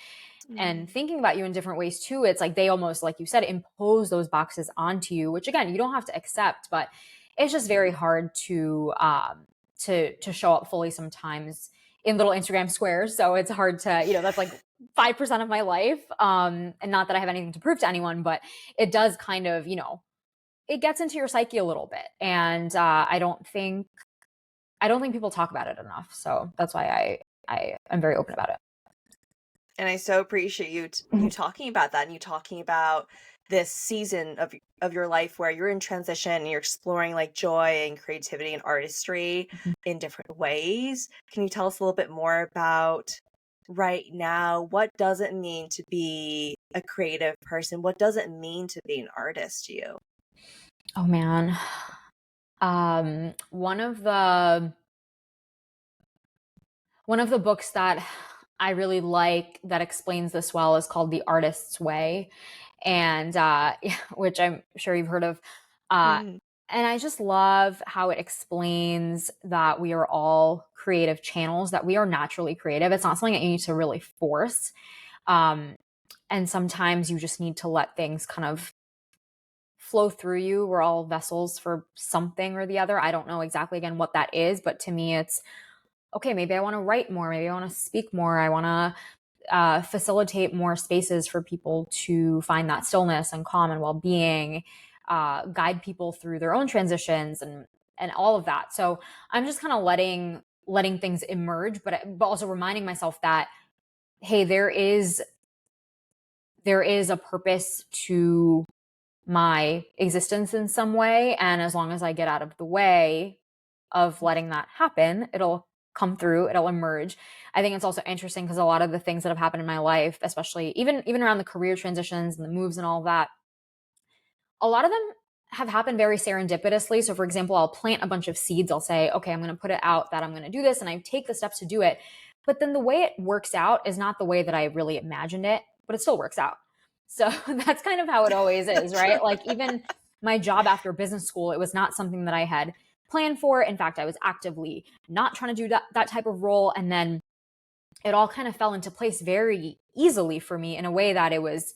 [SPEAKER 2] Mm.
[SPEAKER 1] thinking about you in different ways too, it's like they almost, like you said, impose those boxes onto you, which again, you don't have to accept, but it's just very hard to show up fully sometimes in little Instagram squares. So it's hard to, that's like 5% of my life. And not that I have anything to prove to anyone, but it does kind of, it gets into your psyche a little bit. And I don't think people talk about it enough. So that's why I am very open about it.
[SPEAKER 2] And I so appreciate you talking about that, and you talking about this season of your life where you're in transition and you're exploring like joy and creativity and artistry in different ways. Can you tell us a little bit more about right now? What does it mean to be a creative person? What does it mean to be an artist to you?
[SPEAKER 1] Oh man. One of the books that I really like that explains this well is called The Artist's Way, and which I'm sure you've heard of. Uh,
[SPEAKER 2] Mm,
[SPEAKER 1] and I just love how it explains that we are all creative channels, that we are naturally creative. It's not something that you need to really force. Um, and sometimes you just need to let things kind of flow through you. We're all vessels for something or the other. I don't know exactly, again, what that is, but to me, it's okay, maybe I want to write more. Maybe I want to speak more. I want to facilitate more spaces for people to find that stillness and calm and well-being, guide people through their own transitions and all of that. So I'm just kind of letting things emerge, but also reminding myself that, hey, there is a purpose to my existence in some way, and as long as I get out of the way of letting that happen, it'll come through, it'll emerge. I think it's also interesting because a lot of the things that have happened in my life, especially even around the career transitions and the moves and all of that, a lot of them have happened very serendipitously. So, for example, I'll plant a bunch of seeds. I'll say, okay, I'm going to put it out that I'm going to do this, and I take the steps to do it. But then the way it works out is not the way that I really imagined it, but it still works out. So that's kind of how it always is, right? Like, even my job after business school, it was not something that I had planned for. In fact, I was actively not trying to do that type of role. And then it all kind of fell into place very easily for me in a way that it was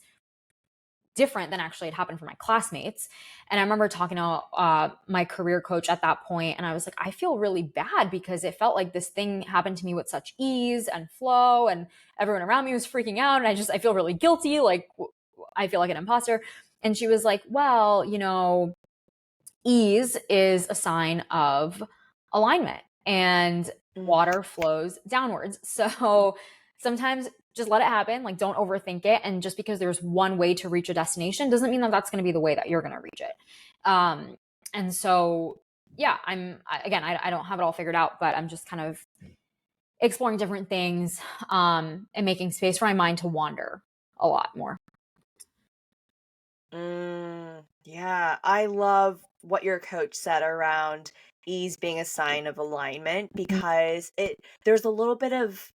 [SPEAKER 1] different than actually had happened for my classmates. And I remember talking to my career coach at that point, and I was like, I feel really bad because it felt like this thing happened to me with such ease and flow, and everyone around me was freaking out, and I feel really guilty, like I feel like an imposter. And she was like, well, ease is a sign of alignment, and
[SPEAKER 2] mm,
[SPEAKER 1] water flows downwards. So sometimes just let it happen. Like, don't overthink it. And just because there's one way to reach a destination doesn't mean that that's going to be the way that you're going to reach it. And so, yeah, again, I don't have it all figured out, but I'm just kind of exploring different things, and making space for my mind to wander a lot more.
[SPEAKER 2] yeah, I love what your coach said around ease being a sign of alignment, because there's a little bit of,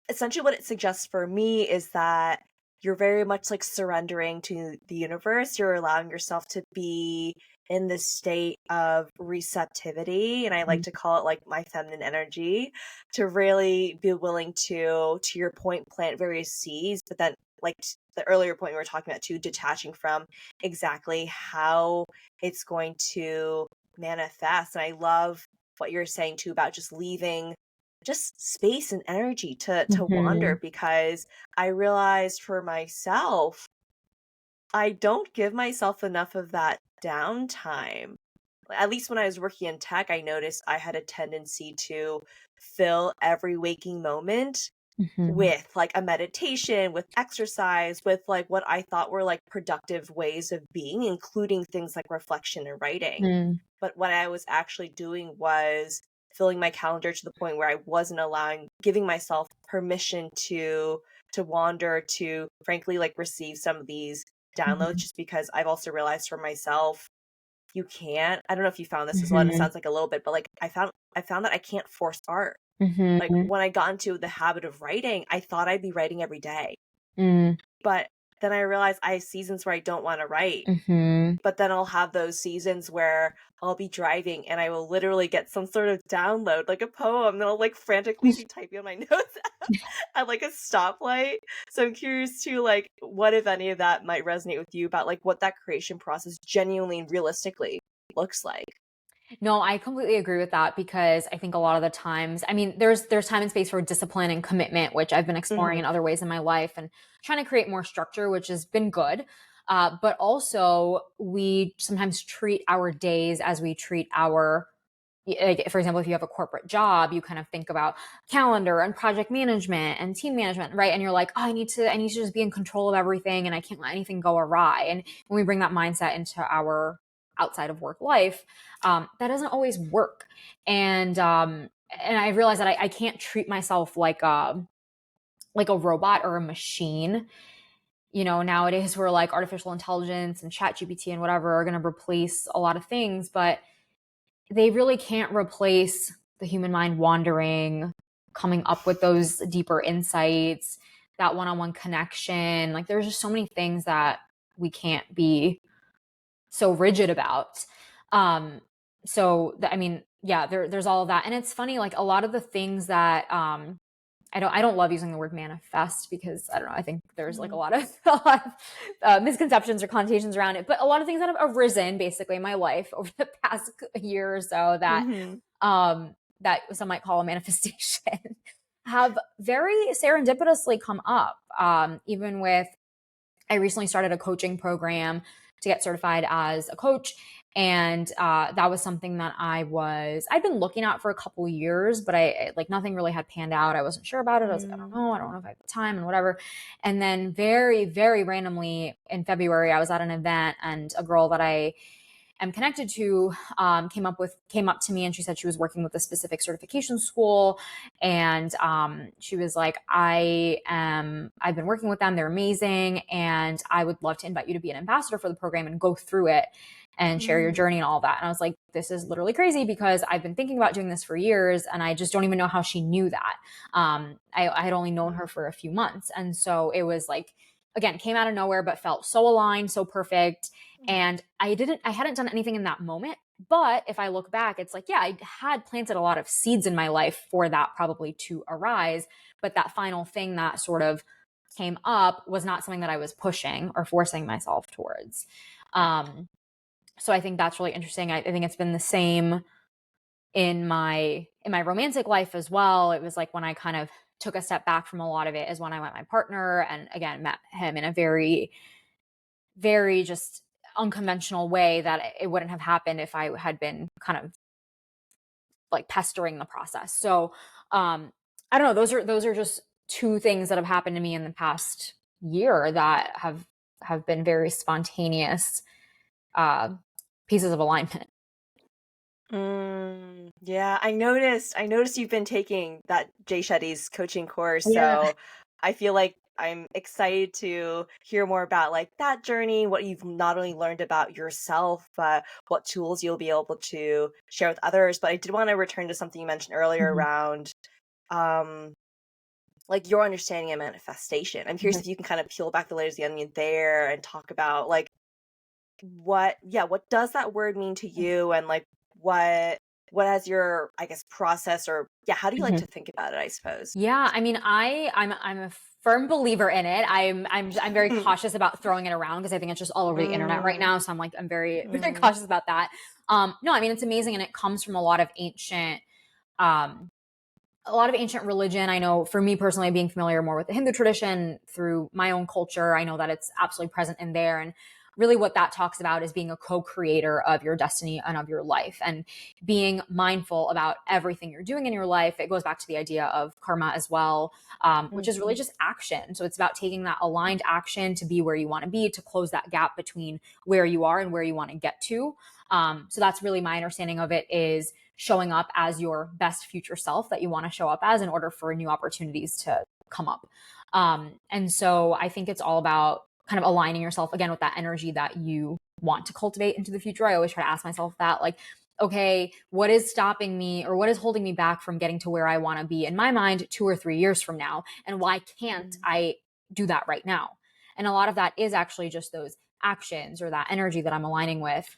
[SPEAKER 2] essentially what it suggests for me is that you're very much like surrendering to the universe. You're allowing yourself to be in this state of receptivity. And I like to call it like my feminine energy, to really be willing to your point, plant various seeds, but then like the earlier point we were talking about too, detaching from exactly how it's going to manifest. And I love what you're saying too about just leaving just space and energy to
[SPEAKER 1] Mm-hmm.
[SPEAKER 2] wander, because I realized for myself, I don't give myself enough of that downtime. At least when I was working in tech, I noticed I had a tendency to fill every waking moment
[SPEAKER 1] Mm-hmm.
[SPEAKER 2] with like a meditation, with exercise, with like what I thought were like productive ways of being, including things like reflection and writing. But what I was actually doing was filling my calendar to the point where I wasn't giving myself permission to wander, to frankly like receive some of these downloads,
[SPEAKER 1] Mm-hmm.
[SPEAKER 2] just because I've also realized for myself, you can't, I don't know if you found this as well, and it
[SPEAKER 1] Mhm.
[SPEAKER 2] sounds like a little bit, but like I found that I can't force art. Like
[SPEAKER 1] Mhm.
[SPEAKER 2] when I got into the habit of writing, I thought I'd be writing every day.
[SPEAKER 1] Mm.
[SPEAKER 2] But then I realized I have seasons where I don't want to write.
[SPEAKER 1] Mhm.
[SPEAKER 2] But then I'll have those seasons where I'll be driving and I will literally get some sort of download, like a poem, that I'll like frantically be typing on my notes at like a stoplight. So I'm curious to like what, if any of that might resonate with you about like what that creation process genuinely and realistically looks like.
[SPEAKER 1] No, I completely agree with that because I think a lot of the times, I mean, there's time and space for discipline and commitment, which I've been exploring
[SPEAKER 2] Mm-hmm.
[SPEAKER 1] in other ways in my life and trying to create more structure, which has been good. But also, we sometimes treat our days as we treat our, like, for example, if you have a corporate job, you kind of think about calendar and project management and team management, right? And you're like, oh, I need to just be in control of everything, and I can't let anything go awry. And when we bring that mindset into our outside of work life, that doesn't always work. And I realized that I can't treat myself like a robot or a machine. Nowadays we're like artificial intelligence and chat GPT and whatever are going to replace a lot of things, but they really can't replace the human mind wandering, coming up with those deeper insights, that one-on-one connection. Like there's just so many things that we can't be so rigid about. I mean, yeah, there's all of that. And it's funny, like a lot of the things that, I don't love using the word manifest because I don't know. I think there's like a lot of, a lot of misconceptions or connotations around it, but a lot of things that have arisen basically in my life over the past year or so
[SPEAKER 2] Mm-hmm.
[SPEAKER 1] that some might call a manifestation have very serendipitously come up. Even with, I recently started a coaching program to get certified as a coach. And that was something that I'd been looking at for a couple years, but like nothing really had panned out. I wasn't sure about it. I was like, I don't know if I have the time and whatever. And then very, very randomly in February, I was at an event and a girl that I am connected to came up to me and she said she was working with a specific certification school, and she was like, I've been working with them, they're amazing, and I would love to invite you to be an ambassador for the program and go through it and share your journey and all that. And I was like, this is literally crazy because I've been thinking about doing this for years and I just don't even know how she knew that. I had only known her for a few months, and so it was like, again, came out of nowhere but felt so aligned, so perfect. And I hadn't done anything in that moment. But if I look back, it's like, yeah, I had planted a lot of seeds in my life for that probably to arise. But that final thing that sort of came up was not something that I was pushing or forcing myself towards. So I think that's really interesting. I think it's been the same in my romantic life as well. It was like when I kind of took a step back from a lot of it is when I met my partner and again met him in a very, very just unconventional way that it wouldn't have happened if I had been kind of like pestering the process. So I don't know, those are just two things that have happened to me in the past year that have been very spontaneous uh pieces of alignment.
[SPEAKER 2] Yeah, I noticed you've been taking that Jay Shetty's coaching course,
[SPEAKER 1] Yeah.
[SPEAKER 2] so I feel like I'm excited to hear more about like that journey, what you've not only learned about yourself, but what tools you'll be able to share with others. But I did want to return to something you mentioned earlier
[SPEAKER 1] Mhm.
[SPEAKER 2] around um like your understanding of manifestation. I'm curious
[SPEAKER 1] Mhm.
[SPEAKER 2] if you can kind of peel back the layers of the onion there and talk about like what does that word mean to you, and like what has your, I guess, process, or yeah, how do you like
[SPEAKER 1] Mhm.
[SPEAKER 2] to think about it, I suppose?
[SPEAKER 1] Yeah, I mean, I'm a firm believer in it. I'm very cautious about throwing it around because I think it's just all over the internet right
[SPEAKER 2] Mm,
[SPEAKER 1] now. So I'm very very
[SPEAKER 2] mm,
[SPEAKER 1] cautious about that. No, I mean it's amazing, and it comes from um, a lot of ancient religion. I know for me personally, being familiar more with the Hindu tradition through my own culture, I know that it's absolutely present in there. And really what that talks about is being a co-creator of your destiny and of your life and being mindful about everything you're doing in your life. It goes back to the idea of karma as well, which is really
[SPEAKER 2] mhm,
[SPEAKER 1] just action. So it's about taking that aligned action to be where you want to be, to close that gap between where you are and where you want to get to. So that's really my understanding of it, is showing up as your best future self that you want to show up as in order for new opportunities to come up. And so I think it's all about kind of aligning yourself again with that energy that you want to cultivate into the future. I always try to ask myself that, like, okay, what is stopping me or what is holding me back from getting to where I want to be in my mind 2 or 3 years from now? And why can't I do that right now? And a lot of that is actually just those actions or that energy that I'm aligning with,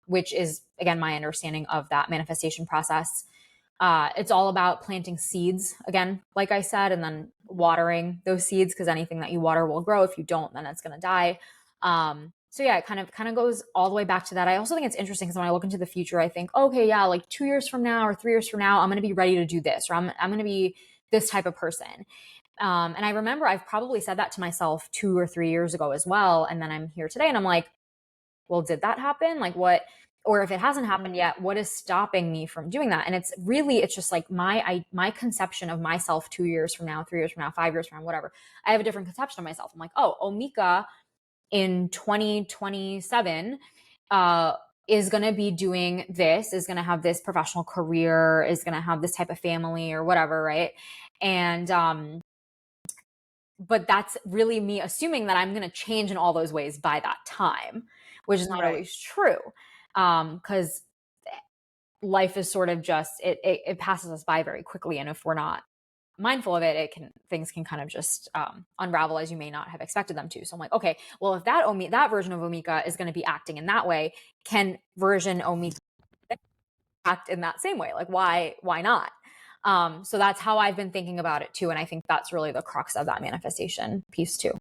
[SPEAKER 1] which is, again, my understanding of that manifestation process. It's all about planting seeds, again, like I said, and then watering those seeds, because anything that you water will grow. If you don't, then it's going to die. So yeah, it kind of goes all the way back to that. I also think it's interesting because when I look into the future, I think, okay, yeah, like 2 years from now or 3 years from now, I'm going to be ready to do this, or I'm going to be this type of person. And I remember I've probably said that to myself 2 or 3 years ago as well. And then I'm here today and I'm like, well, did that happen? Like what, or if it hasn't happened yet, what is stopping me from doing that? And it's just like my conception of myself 2 years from now, 3 years from now, 5 years from now, whatever. I have a different conception of myself. I'm like, oh, Omika in 2027, is going to be doing this, is going to have this professional career, is going to have this type of family or whatever. Right. And, but that's really me assuming that I'm going to change in all those ways by that time, which is not always true. Cause life is sort of just, it passes us by very quickly. And if we're not mindful of it, things can kind of just unravel as you may not have expected them to. So I'm like, okay, well, if that version of Omika is going to be acting in that way, can version Omika act in that same way? Like, why not? So that's how I've been thinking about it too. And I think that's really the crux of that manifestation piece too.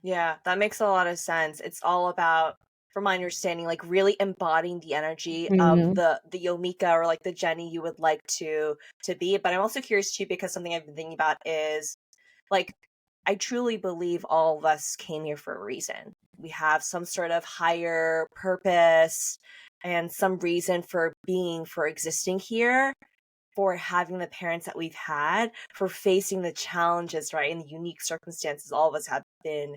[SPEAKER 2] Yeah, that makes a lot of sense. It's all about, from my understanding, like really embodying the energy of the Omika, or like the Jenny you would like to be. But I'm also curious too, because something I've been thinking about is, like, I truly believe all of us came here for a reason. We have some sort of higher purpose and some reason for being, for existing here, for having the parents that we've had, for facing the challenges, right, and the unique circumstances all of us have been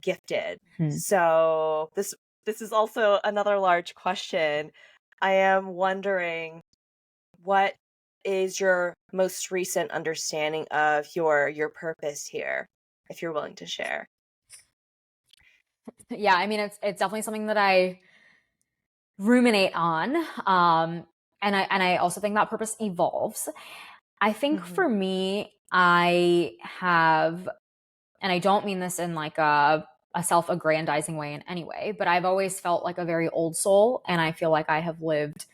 [SPEAKER 2] gifted. So this is also another large question. I am wondering, what is your most recent understanding of your purpose here, if you're willing to share?
[SPEAKER 1] Yeah, I mean, it's definitely something that I ruminate on. And I also think that purpose evolves. I think for me, I have, and I don't mean this in like a self-aggrandizing way in any way, but I've always felt like a very old soul. And I feel like I have lived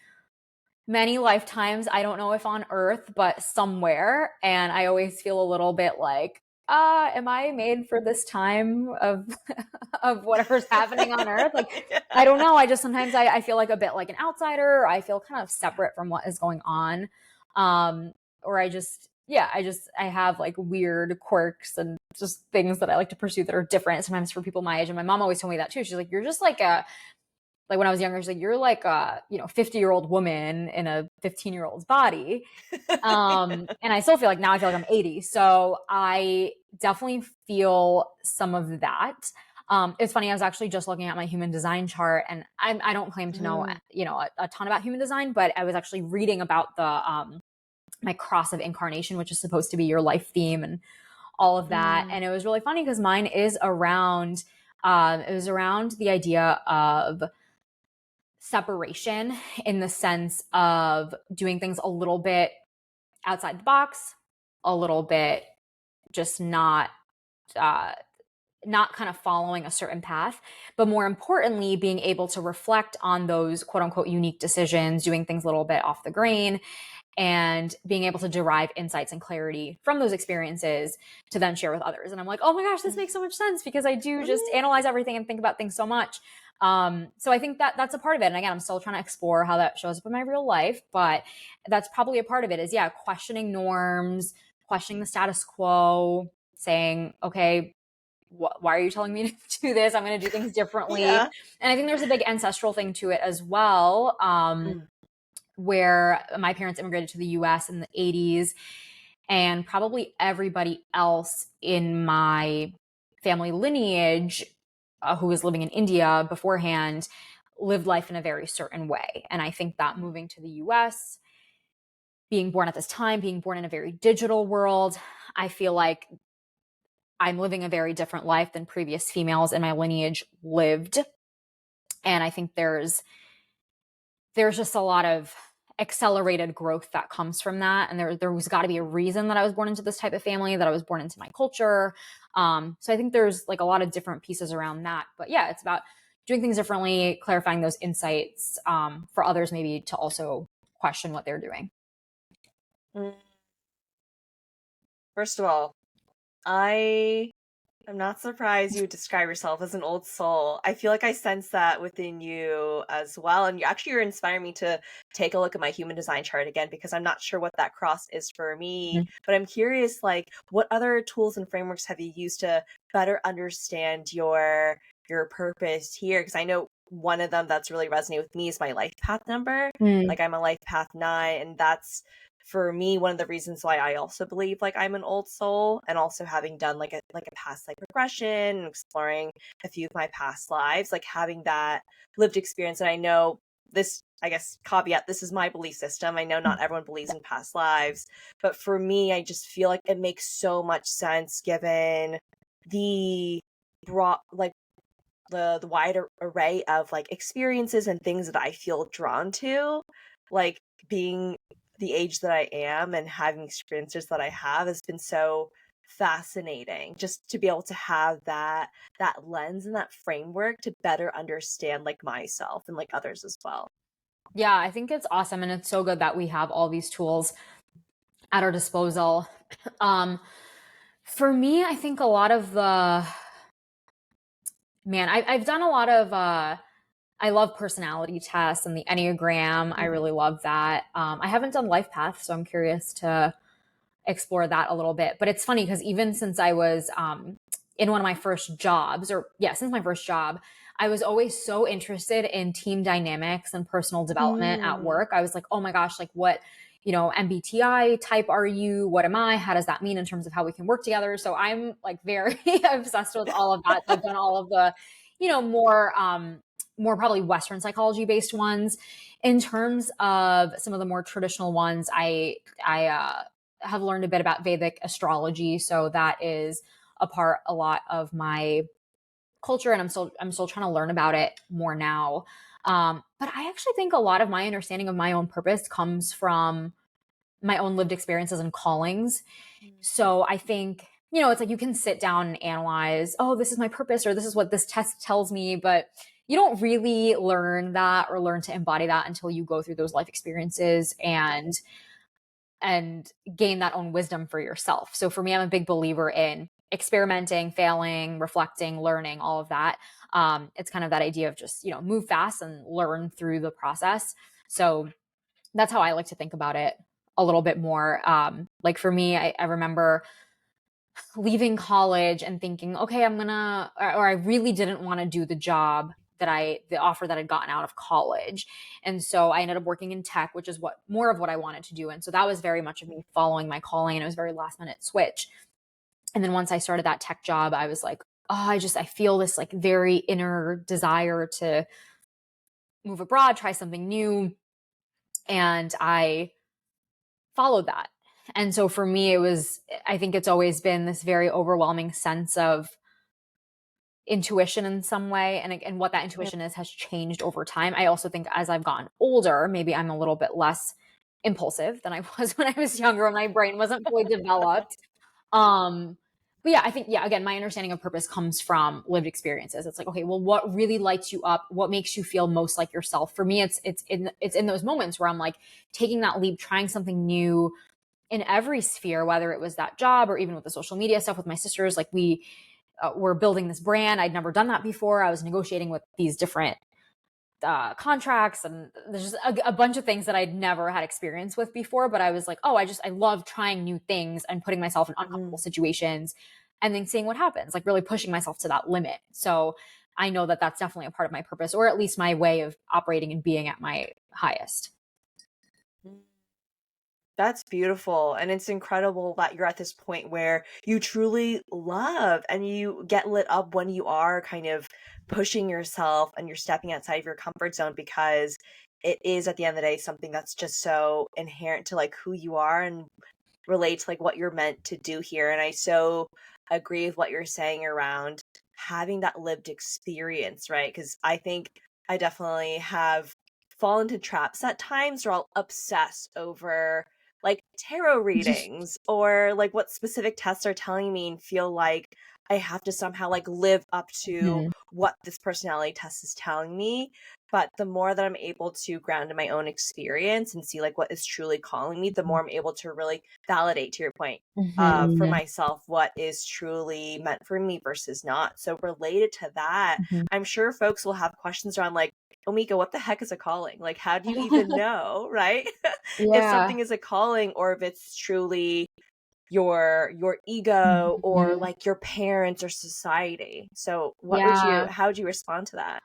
[SPEAKER 1] many lifetimes. I don't know if on earth, but somewhere. And I always feel a little bit like, am I made for this time of of whatever's happening on earth? Like, I don't know. I just sometimes I feel like a bit like an outsider. I feel kind of separate from what is going on. Or I have like weird quirks and just things that I like to pursue that are different sometimes for people my age. And my mom always told me that too. She's like, you're just like when I was younger, she's like, you're like a, 50-year-old woman in a 15-year-old's body. And I still feel like now I feel like I'm 80. So I definitely feel some of that. It's funny. I was actually just looking at my human design chart, and I don't claim to know, a ton about human design, but I was actually reading about the, my cross of incarnation, which is supposed to be your life theme and all of that. And it was really funny because mine is around, it was around the idea of separation, in the sense of doing things a little bit outside the box, a little bit just not kind of following a certain path, but more importantly, being able to reflect on those quote unquote unique decisions, doing things a little bit off the grain, and being able to derive insights and clarity from those experiences to then share with others. And I'm like, oh my gosh, this makes so much sense, because I do just analyze everything and think about things so much. So I think that that's a part of it. And again, I'm still trying to explore how that shows up in my real life, but that's probably a part of it, is questioning norms, questioning the status quo, saying, okay, why are you telling me to do this? I'm going to do things differently. And I think there's a big ancestral thing to it as well. Where my parents immigrated to the US in the 80s, and probably everybody else in my family lineage who was living in India beforehand lived life in a very certain way. And I think that moving to the US, being born at this time, being born in a very digital world, I feel like I'm living a very different life than previous females in my lineage lived. And I think there's just a lot of accelerated growth that comes from that. And there was got to be a reason that I was born into this type of family, that I was born into my culture. So I think there's like a lot of different pieces around that. But yeah, it's about doing things differently, clarifying those insights for others, maybe to also question what they're doing.
[SPEAKER 2] First of all, I'm not surprised you would describe yourself as an old soul. I feel like I sense that within you as well. And you're inspiring me to take a look at my human design chart again, because I'm not sure what that cross is for me.
[SPEAKER 1] Mm-hmm.
[SPEAKER 2] But I'm curious, like, what other tools and frameworks have you used to better understand your purpose here? Because I know one of them that's really resonated with me is my life path number. Like, I'm a life path 9, and that's for me one of the reasons why I also believe like I'm an old soul, and also having done like a past life regression and exploring a few of my past lives, like having that lived experience. And I know this, I guess, caveat, this is my belief system. I know not everyone believes in past lives, but for me, I just feel like it makes so much sense given the broad, like the wide array of like experiences and things that I feel drawn to, like being the age that I am and having experiences that I have has been so fascinating, just to be able to have that lens and that framework to better understand like myself and like others as well.
[SPEAKER 1] Yeah, I think it's awesome. And it's so good that we have all these tools at our disposal. For me, I think a lot of I've done a lot of, I love personality tests and the Enneagram. I really love that. I haven't done life path, so I'm curious to explore that a little bit. But it's funny because even since I was in one of my first jobs, since my first job, I was always so interested in team dynamics and personal development at
[SPEAKER 2] Mm.
[SPEAKER 1] work. I was like, oh my gosh, like what, MBTI type are you? What am I? How does that mean in terms of how we can work together? So I'm like very obsessed with all of that. So I've done all of the, more probably Western psychology based ones. In terms of some of the more traditional ones, I have learned a bit about Vedic astrology, so that is a lot of my culture, and I'm still trying to learn about it more now. But I actually think a lot of my understanding of my own purpose comes from my own lived experiences and callings. So I think, it's like you can sit down and analyze, oh, this is my purpose, or this is what this test tells me, but you don't really learn that or learn to embody that until you go through those life experiences and gain that own wisdom for yourself. So for me, I'm a big believer in experimenting, failing, reflecting, learning, all of that. It's kind of that idea of just, move fast and learn through the process. So that's how I like to think about it a little bit more. Like for me, I remember leaving college and thinking, okay, or I really didn't want to do the job the offer that I'd gotten out of college. And so I ended up working in tech, which is more of what I wanted to do. And so that was very much of me following my calling, and it was a very last minute switch. And then once I started that tech job, I was like, oh, I feel this like very inner desire to move abroad, try something new. And I followed that. And so for me, I think it's always been this very overwhelming sense of intuition in some way. And what that intuition is has changed over time. I also think as I've gotten older, maybe I'm a little bit less impulsive than I was when I was younger, when my brain wasn't fully developed. But yeah, I think, again, my understanding of purpose comes from lived experiences. It's like, okay, well, what really lights you up? What makes you feel most like yourself? For me, it's in those moments where I'm like taking that leap, trying something new in every sphere, whether it was that job or even with the social media stuff with my sisters. Like we were building this brand. I'd never done that before. I was negotiating with these different contracts, and there's just a bunch of things that I'd never had experience with before. But I was like, oh, I love trying new things and putting myself in uncomfortable situations and then seeing what happens, like really pushing myself to that limit. So I know that that's definitely a part of my purpose, or at least my way of operating and being at my highest.
[SPEAKER 2] That's beautiful. And it's incredible that you're at this point where you truly love and you get lit up when you are kind of pushing yourself and you're stepping outside of your comfort zone, because it is at the end of the day something that's just so inherent to like who you are and relate to like what you're meant to do here. And I so agree with what you're saying around having that lived experience, right? Because I think I definitely have fallen into traps at times where I'll obsess over like tarot readings or like what specific tests are telling me and feel like I have to somehow like live up to
[SPEAKER 1] Mhm.
[SPEAKER 2] what this personality test is telling me. But the more that I'm able to ground in my own experience and see like what is truly calling me, the more I'm able to really validate, to your point, for
[SPEAKER 1] Mhm.
[SPEAKER 2] myself what is truly meant for me versus not. So related to that,
[SPEAKER 1] Mhm.
[SPEAKER 2] I'm sure folks will have questions around like, Omika, what the heck is a calling? Like, how do you even know, right? If
[SPEAKER 1] Yeah.
[SPEAKER 2] something is a calling or if it's truly your ego or
[SPEAKER 1] Mhm.
[SPEAKER 2] like your parents or society. So
[SPEAKER 1] Yeah.
[SPEAKER 2] how would you respond to that?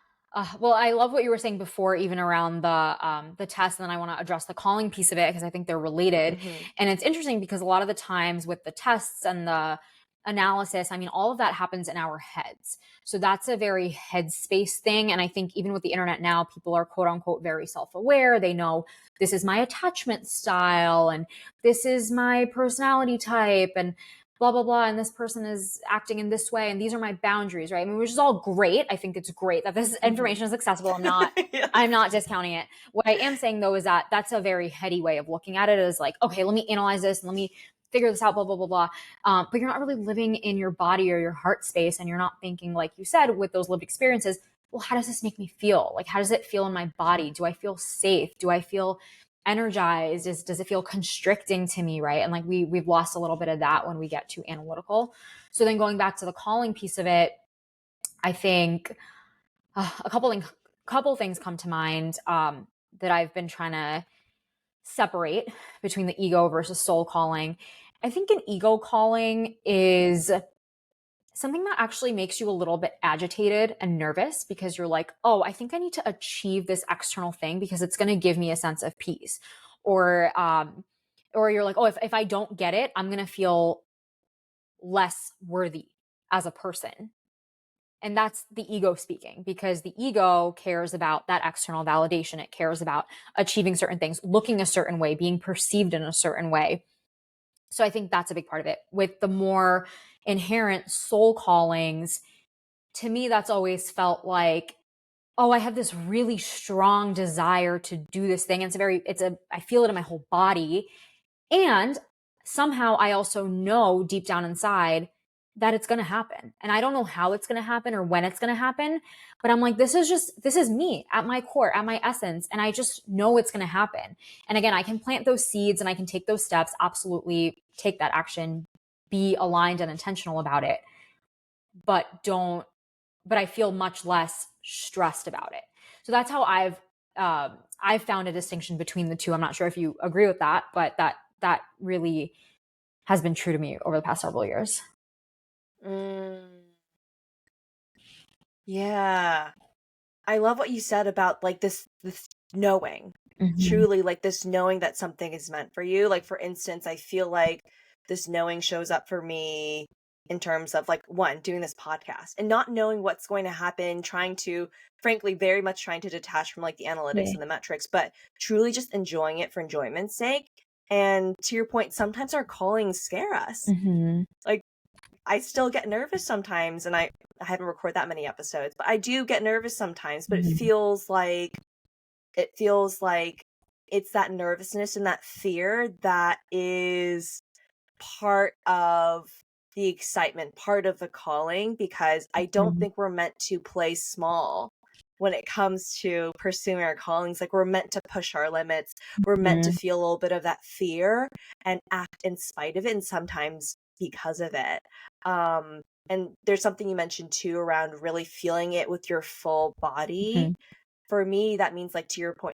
[SPEAKER 1] Well, I love what you were saying before, even around the test, and then I want to address the calling piece of it because I think they're related.
[SPEAKER 2] Mm-hmm.
[SPEAKER 1] And it's interesting because a lot of the times with the tests and the analysis, I mean, all of that happens in our heads. So that's a very headspace thing. And I think even with the internet now, people are quote unquote very self-aware. They know this is my attachment style and this is my personality type and blah blah blah, and this person is acting in this way and these are my boundaries, right? I mean, which is all great. I think it's great that this
[SPEAKER 2] Mm-hmm.
[SPEAKER 1] information is accessible. I'm not
[SPEAKER 2] Yes.
[SPEAKER 1] I'm not discounting it. What I am saying though is that that's a very heady way of looking at it, is like, okay, let me analyze this and let me figure this out, blah blah blah blah. But you're not really living in your body or your heart space, and you're not thinking, like you said, with those lived experiences, well, how does this make me feel? Like, how does it feel in my body? Do I feel safe? Do I feel energized? Does it feel constricting to me, right? And like we've lost a little bit of that when we get too analytical. So then going back to the calling piece of it, I think a couple things come to mind, that I've been trying to separate between the ego versus soul calling. I think an ego calling is something that actually makes you a little bit agitated and nervous because you're like, oh, I think I need to achieve this external thing because it's going to give me a sense of peace. Or you're like, oh, if I don't get it, I'm going to feel less worthy as a person. And that's the ego speaking, because the ego cares about that external validation. It cares about achieving certain things, looking a certain way, being perceived in a certain way. So I think that's a big part of it. With the more inherent soul callings, to me, that's always felt like, oh, I have this really strong desire to do this thing. I feel it in my whole body. And somehow I also know deep down inside that it's going to happen. And I don't know how it's going to happen or when it's going to happen, but I'm like, this is me at my core, at my essence. And I just know it's going to happen. And again, I can plant those seeds and I can take those steps, absolutely take that action, be aligned and intentional about it, but I feel much less stressed about it. So that's how I've found a distinction between the two. I'm not sure if you agree with that, but that really has been true to me over the past several years.
[SPEAKER 2] Mm, yeah. I love what you said about like this knowing.
[SPEAKER 1] Mm-hmm.
[SPEAKER 2] Truly like this knowing that something is meant for you. Like for instance, I feel like this knowing shows up for me in terms of like one, doing this podcast and not knowing what's going to happen, trying to frankly very much trying to detach from like the
[SPEAKER 1] Yeah.
[SPEAKER 2] analytics and the metrics, but truly just enjoying it for enjoyment's sake. And to your point, sometimes our callings scare us.
[SPEAKER 1] Mm-hmm.
[SPEAKER 2] Like I still get nervous sometimes, and I haven't recorded that many episodes, but I do get nervous sometimes, but
[SPEAKER 1] Mm-hmm.
[SPEAKER 2] it feels like it's that nervousness and that fear that is part of the excitement, part of the calling, because I don't think we're meant to play small when it comes to pursuing our callings. Like we're meant to push our limits. We're meant to
[SPEAKER 1] Mm-hmm.
[SPEAKER 2] feel a little bit of that fear and act in spite of it, and sometimes because of it. And there's something you mentioned too around really feeling it with your full body. For me, that means like to your point,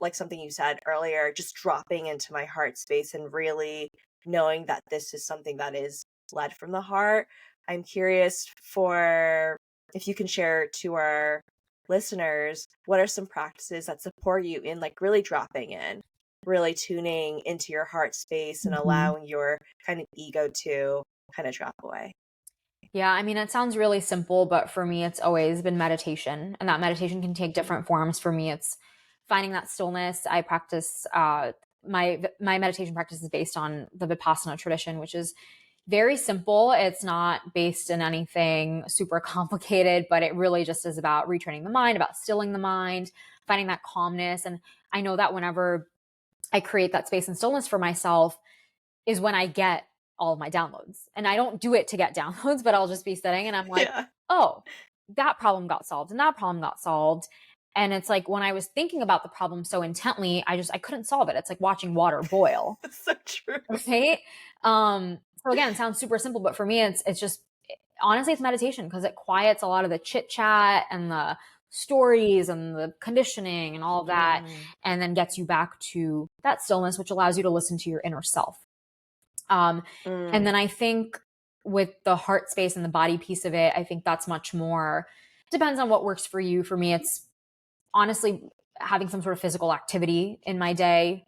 [SPEAKER 2] like something you said earlier, just dropping into my heart space and really knowing that this is something that is led from the heart. I'm curious for if you can share to our listeners, what are some practices that support you in like really dropping in, really tuning into your heart space and
[SPEAKER 1] Mm-hmm.
[SPEAKER 2] allowing your kind of ego to kind of drop away?
[SPEAKER 1] Yeah, I mean, it sounds really simple, but for me, it's always been meditation. And that meditation can take different forms. For me, it's finding that stillness. I practice, my meditation practice is based on the Vipassana tradition, which is very simple. It's not based in anything super complicated, but it really just is about retraining the mind, about stilling the mind, finding that calmness. And I know that whenever I create that space and stillness for myself is when I get all of my downloads. And I don't do it to get downloads, but I'll just be sitting and I'm like,
[SPEAKER 2] Yeah.
[SPEAKER 1] oh, that problem got solved and that problem got solved. And it's like when I was thinking about the problem so intently, I couldn't solve it. It's like watching water boil.
[SPEAKER 2] That's so true.
[SPEAKER 1] Right. So again, it sounds super simple, but for me, it's just, honestly, it's meditation because it quiets a lot of the chit chat and the stories and the conditioning and all of that, and then gets you back to that stillness, which allows you to listen to your inner self. And then I think with the heart space and the body piece of it, I think that's much more, depends on what works for you. For me, it's honestly having some sort of physical activity in my day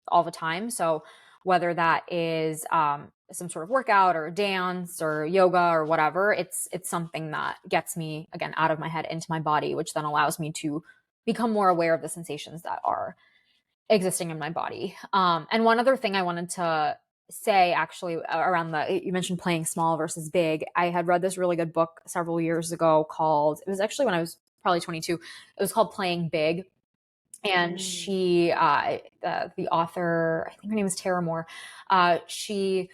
[SPEAKER 1] all the time. So whether that is some sort of workout or dance or yoga or whatever, it's something that gets me, again, out of my head into my body, which then allows me to become more aware of the sensations that are existing in my body. And one other thing I wanted to say, actually, around you mentioned playing small versus big. I had read this really good book several years ago called, it was actually when I was probably 22. It was called Playing Big. And she, the author, I think her name is Tara Moore, she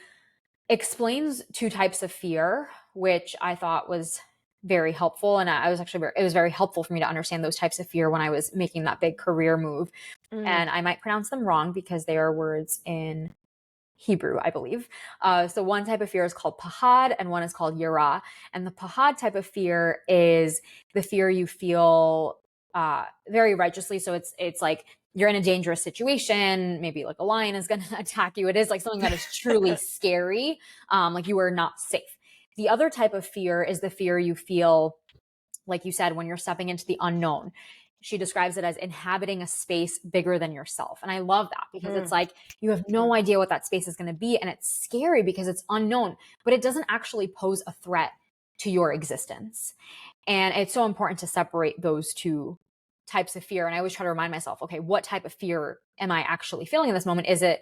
[SPEAKER 1] explains two types of fear, which I thought was very helpful. And it was very helpful for me to understand those types of fear when I was making that big career move. And I might pronounce them wrong because they are words in Hebrew, I believe. So one type of fear is called pahad and one is called yira. And the pahad type of fear is the fear you feel very righteously. So it's like you're in a dangerous situation. Maybe like a lion is going to attack you. It is like something that is truly scary. Like you are not safe. The other type of fear is the fear you feel, like you said, when you're stepping into the unknown. She describes it as inhabiting a space bigger than yourself. And I love that because it's like you have no idea what that space is going to be. And it's scary because it's unknown, but it doesn't actually pose a threat to your existence. And it's so important to separate those two types of fear. And I always try to remind myself, okay, what type of fear am I actually feeling in this moment? Am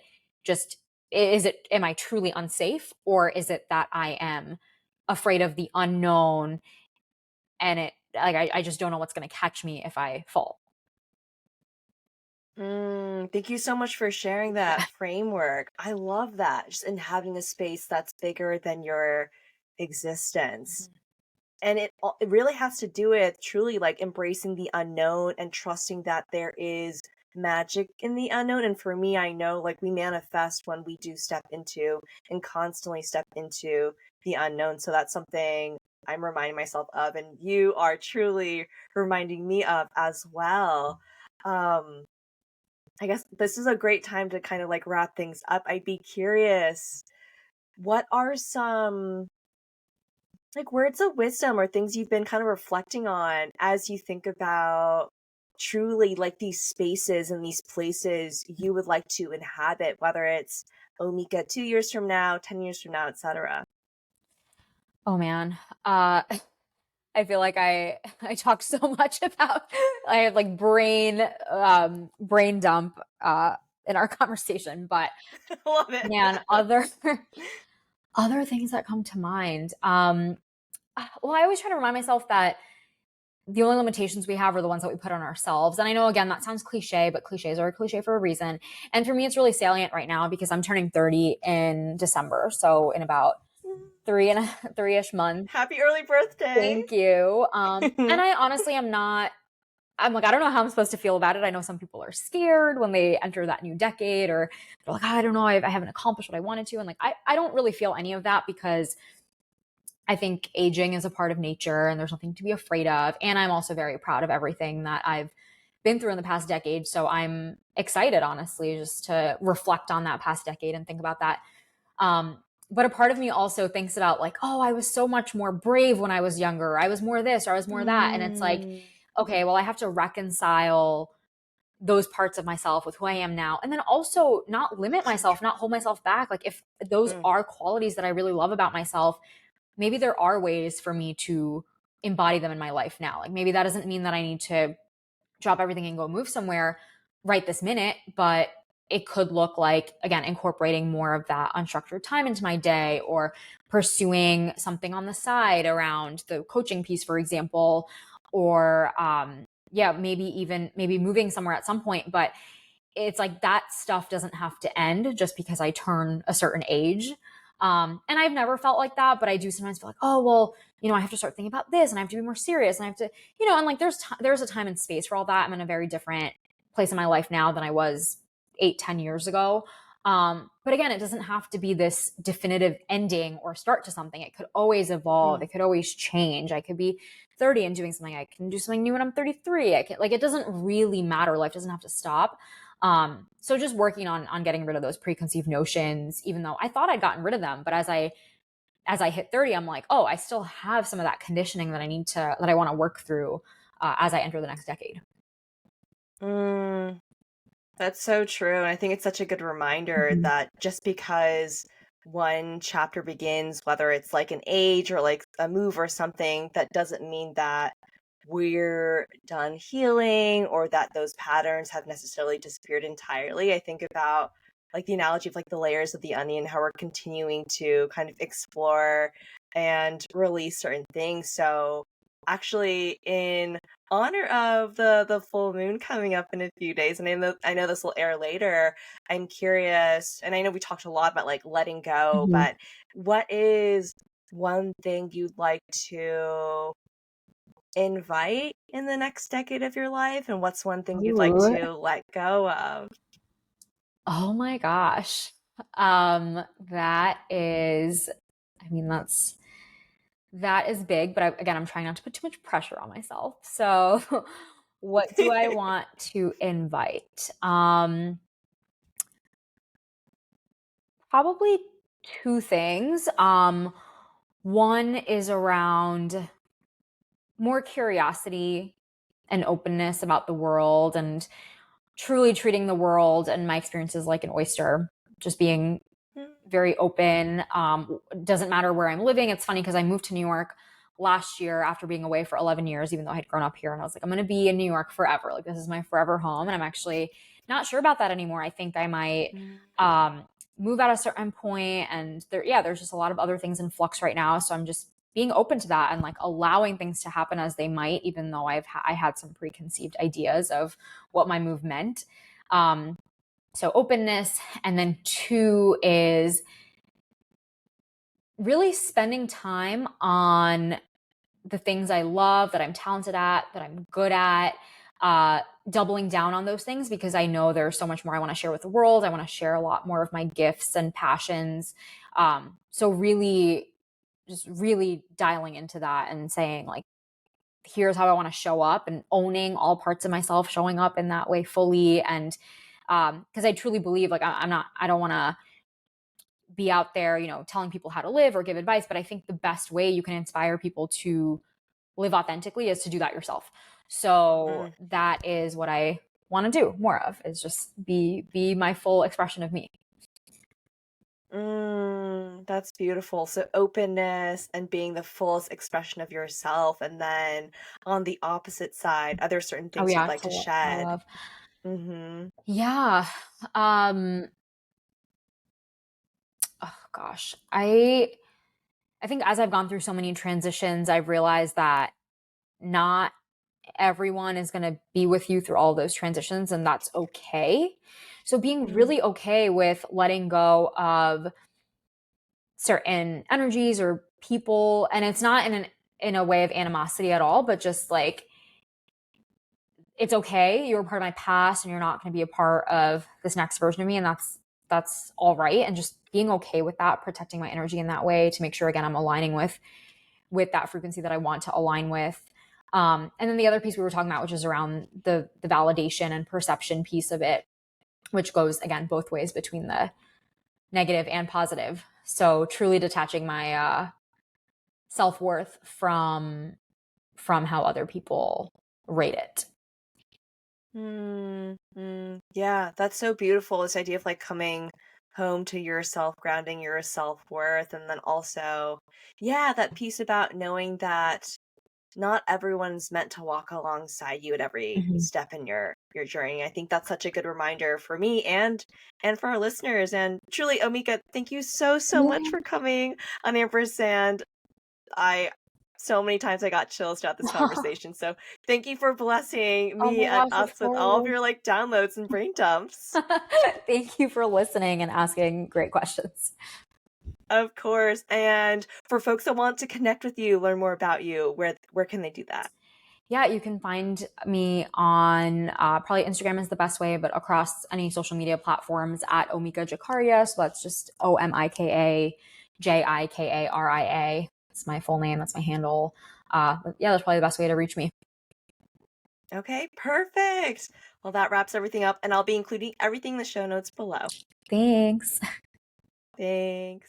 [SPEAKER 1] I truly unsafe? Or is it that I am afraid of the unknown and I just don't know what's going to catch me if I fall?
[SPEAKER 2] Thank you so much for sharing that framework. I love that. Just in having a space that's bigger than your existence. And it really has to do with truly like embracing the unknown and trusting that there is magic in the unknown. And for me, I know like we manifest when we do step into and constantly step into the unknown. So that's something I'm reminding myself of, and you are truly reminding me of as well. I guess this is a great time to kind of like wrap things up. I'd be curious, what are some like words of wisdom or things you've been kind of reflecting on as you think about truly like these spaces and these places you would like to inhabit, whether it's Omika 2 years from now, 10 years from now, etc.
[SPEAKER 1] Oh man. I feel like I talk so much about, I have like brain dump in our conversation, but
[SPEAKER 2] Love it.
[SPEAKER 1] man, other things that come to mind. Well, I always try to remind myself that the only limitations we have are the ones that we put on ourselves. And I know, again, that sounds cliche, but cliches are a cliche for a reason. And for me, it's really salient right now because I'm turning 30 in December. So in about 3-ish months.
[SPEAKER 2] Happy early birthday.
[SPEAKER 1] Thank you. And I honestly I'm like, I don't know how I'm supposed to feel about it. I know some people are scared when they enter that new decade, or they're like, oh, I don't know, I haven't accomplished what I wanted to. And like, I don't really feel any of that because I think aging is a part of nature and there's nothing to be afraid of. And I'm also very proud of everything that I've been through in the past decade. So I'm excited, honestly, just to reflect on that past decade and think about that. But a part of me also thinks about like, oh, I was so much more brave when I was younger. I was more this or I was more that. And it's like, okay, well, I have to reconcile those parts of myself with who I am now. And then also not limit myself, not hold myself back. Like if those are qualities that I really love about myself, maybe there are ways for me to embody them in my life now. Like maybe that doesn't mean that I need to drop everything and go move somewhere right this minute, but it could look like, again, incorporating more of that unstructured time into my day, or pursuing something on the side around the coaching piece, for example, or maybe moving somewhere at some point. But it's like that stuff doesn't have to end just because I turn a certain age. And I've never felt like that, but I do sometimes feel like, oh, well, I have to start thinking about this, and I have to be more serious, and I have to, and like there's a time and space for all that. I'm in a very different place in my life now than I was 8-10 years ago. But again, it doesn't have to be this definitive ending or start to something. It could always evolve. It could always change. I could be 30 and doing something. I can do something new when I'm 33. It doesn't really matter. Life doesn't have to stop. So just working on getting rid of those preconceived notions, even though I thought I'd gotten rid of them. But as I hit 30, I'm like, oh, I still have some of that conditioning that I want to work through as I enter the next decade.
[SPEAKER 2] That's so true. And I think it's such a good reminder
[SPEAKER 1] Mm-hmm.
[SPEAKER 2] that just because one chapter begins, whether it's like an age or like a move or something, that doesn't mean that we're done healing or that those patterns have necessarily disappeared entirely. I think about like the analogy of like the layers of the onion, how we're continuing to kind of explore and release certain things. So actually, in honor of the full moon coming up in a few days, and I know this will air later, I'm curious, and I know we talked a lot about like letting go,
[SPEAKER 1] Mm-hmm.
[SPEAKER 2] but what is one thing you'd like to invite in the next decade of your life, and what's one thing you'd like
[SPEAKER 1] Ooh.
[SPEAKER 2] to let go of?
[SPEAKER 1] Oh my gosh. That is, I mean, that is big, but again, I'm trying not to put too much pressure on myself. So, what do I want to invite? Probably two things. One is around more curiosity and openness about the world, and truly treating the world and my experiences like an oyster, just being very open. Doesn't matter where I'm living. It's funny because I moved to New York last year after being away for 11 years, even though I had grown up here. And I was like, I'm going to be in New York forever. Like, this is my forever home. And I'm actually not sure about that anymore. I think I might move at a certain point. And there's just a lot of other things in flux right now. So I'm just being open to that and like allowing things to happen as they might, even though I had some preconceived ideas of what my move meant. So openness. And then two is really spending time on the things I love, that I'm talented at, that I'm good at, doubling down on those things, because I know there's so much more I want to share with the world. I want to share a lot more of my gifts and passions. So really, just really dialing into that and saying like, here's how I want to show up, and owning all parts of myself, showing up in that way fully. And because I truly believe like I don't want to be out there, telling people how to live or give advice, but I think the best way you can inspire people to live authentically is to do that yourself. So that is what I want to do more of, is just be my full expression of me.
[SPEAKER 2] That's beautiful. So openness and being the fullest expression of yourself. And then on the opposite side, are there certain
[SPEAKER 1] Oh
[SPEAKER 2] things you'd
[SPEAKER 1] yeah,
[SPEAKER 2] like to
[SPEAKER 1] to my
[SPEAKER 2] shed?
[SPEAKER 1] love.
[SPEAKER 2] Mm-hmm.
[SPEAKER 1] Yeah. Oh gosh. I think as I've gone through so many transitions, I've realized that not everyone is going to be with you through all those transitions, and that's okay. So being really okay with letting go of certain energies or people, and it's not in a way of animosity at all, but just like, it's okay. You're a part of my past and you're not going to be a part of this next version of me, and that's all right. And just being okay with that, protecting my energy in that way to make sure, again, I'm aligning with that frequency that I want to align with. And then the other piece we were talking about, which is around the validation and perception piece of it, which goes again both ways between the negative and positive. So truly detaching my self-worth from how other people rate it.
[SPEAKER 2] Yeah, that's so beautiful. This idea of like coming home to yourself, grounding your self-worth, and then also, yeah, that piece about knowing that not everyone's meant to walk alongside you at every step in your journey. I think that's such a good reminder for me and for our listeners. And truly, Omika, thank you so much for coming on Ampersand. So many times I got chills throughout this conversation. So thank you for blessing
[SPEAKER 1] Oh
[SPEAKER 2] me
[SPEAKER 1] my
[SPEAKER 2] and
[SPEAKER 1] gosh, of
[SPEAKER 2] us with all of
[SPEAKER 1] course.
[SPEAKER 2] your downloads and brain dumps.
[SPEAKER 1] Thank you for listening and asking great questions.
[SPEAKER 2] Of course. And for folks that want to connect with you, learn more about you, where can they do that?
[SPEAKER 1] Yeah, you can find me on probably Instagram is the best way, but across any social media platforms at Omika Jikaria. So that's just OMIKAJIKARIA. That's my full name. That's my handle. Yeah, that's probably the best way to reach me.
[SPEAKER 2] Okay, perfect. Well, that wraps everything up, and I'll be including everything in the show notes below.
[SPEAKER 1] Thanks.
[SPEAKER 2] Thanks.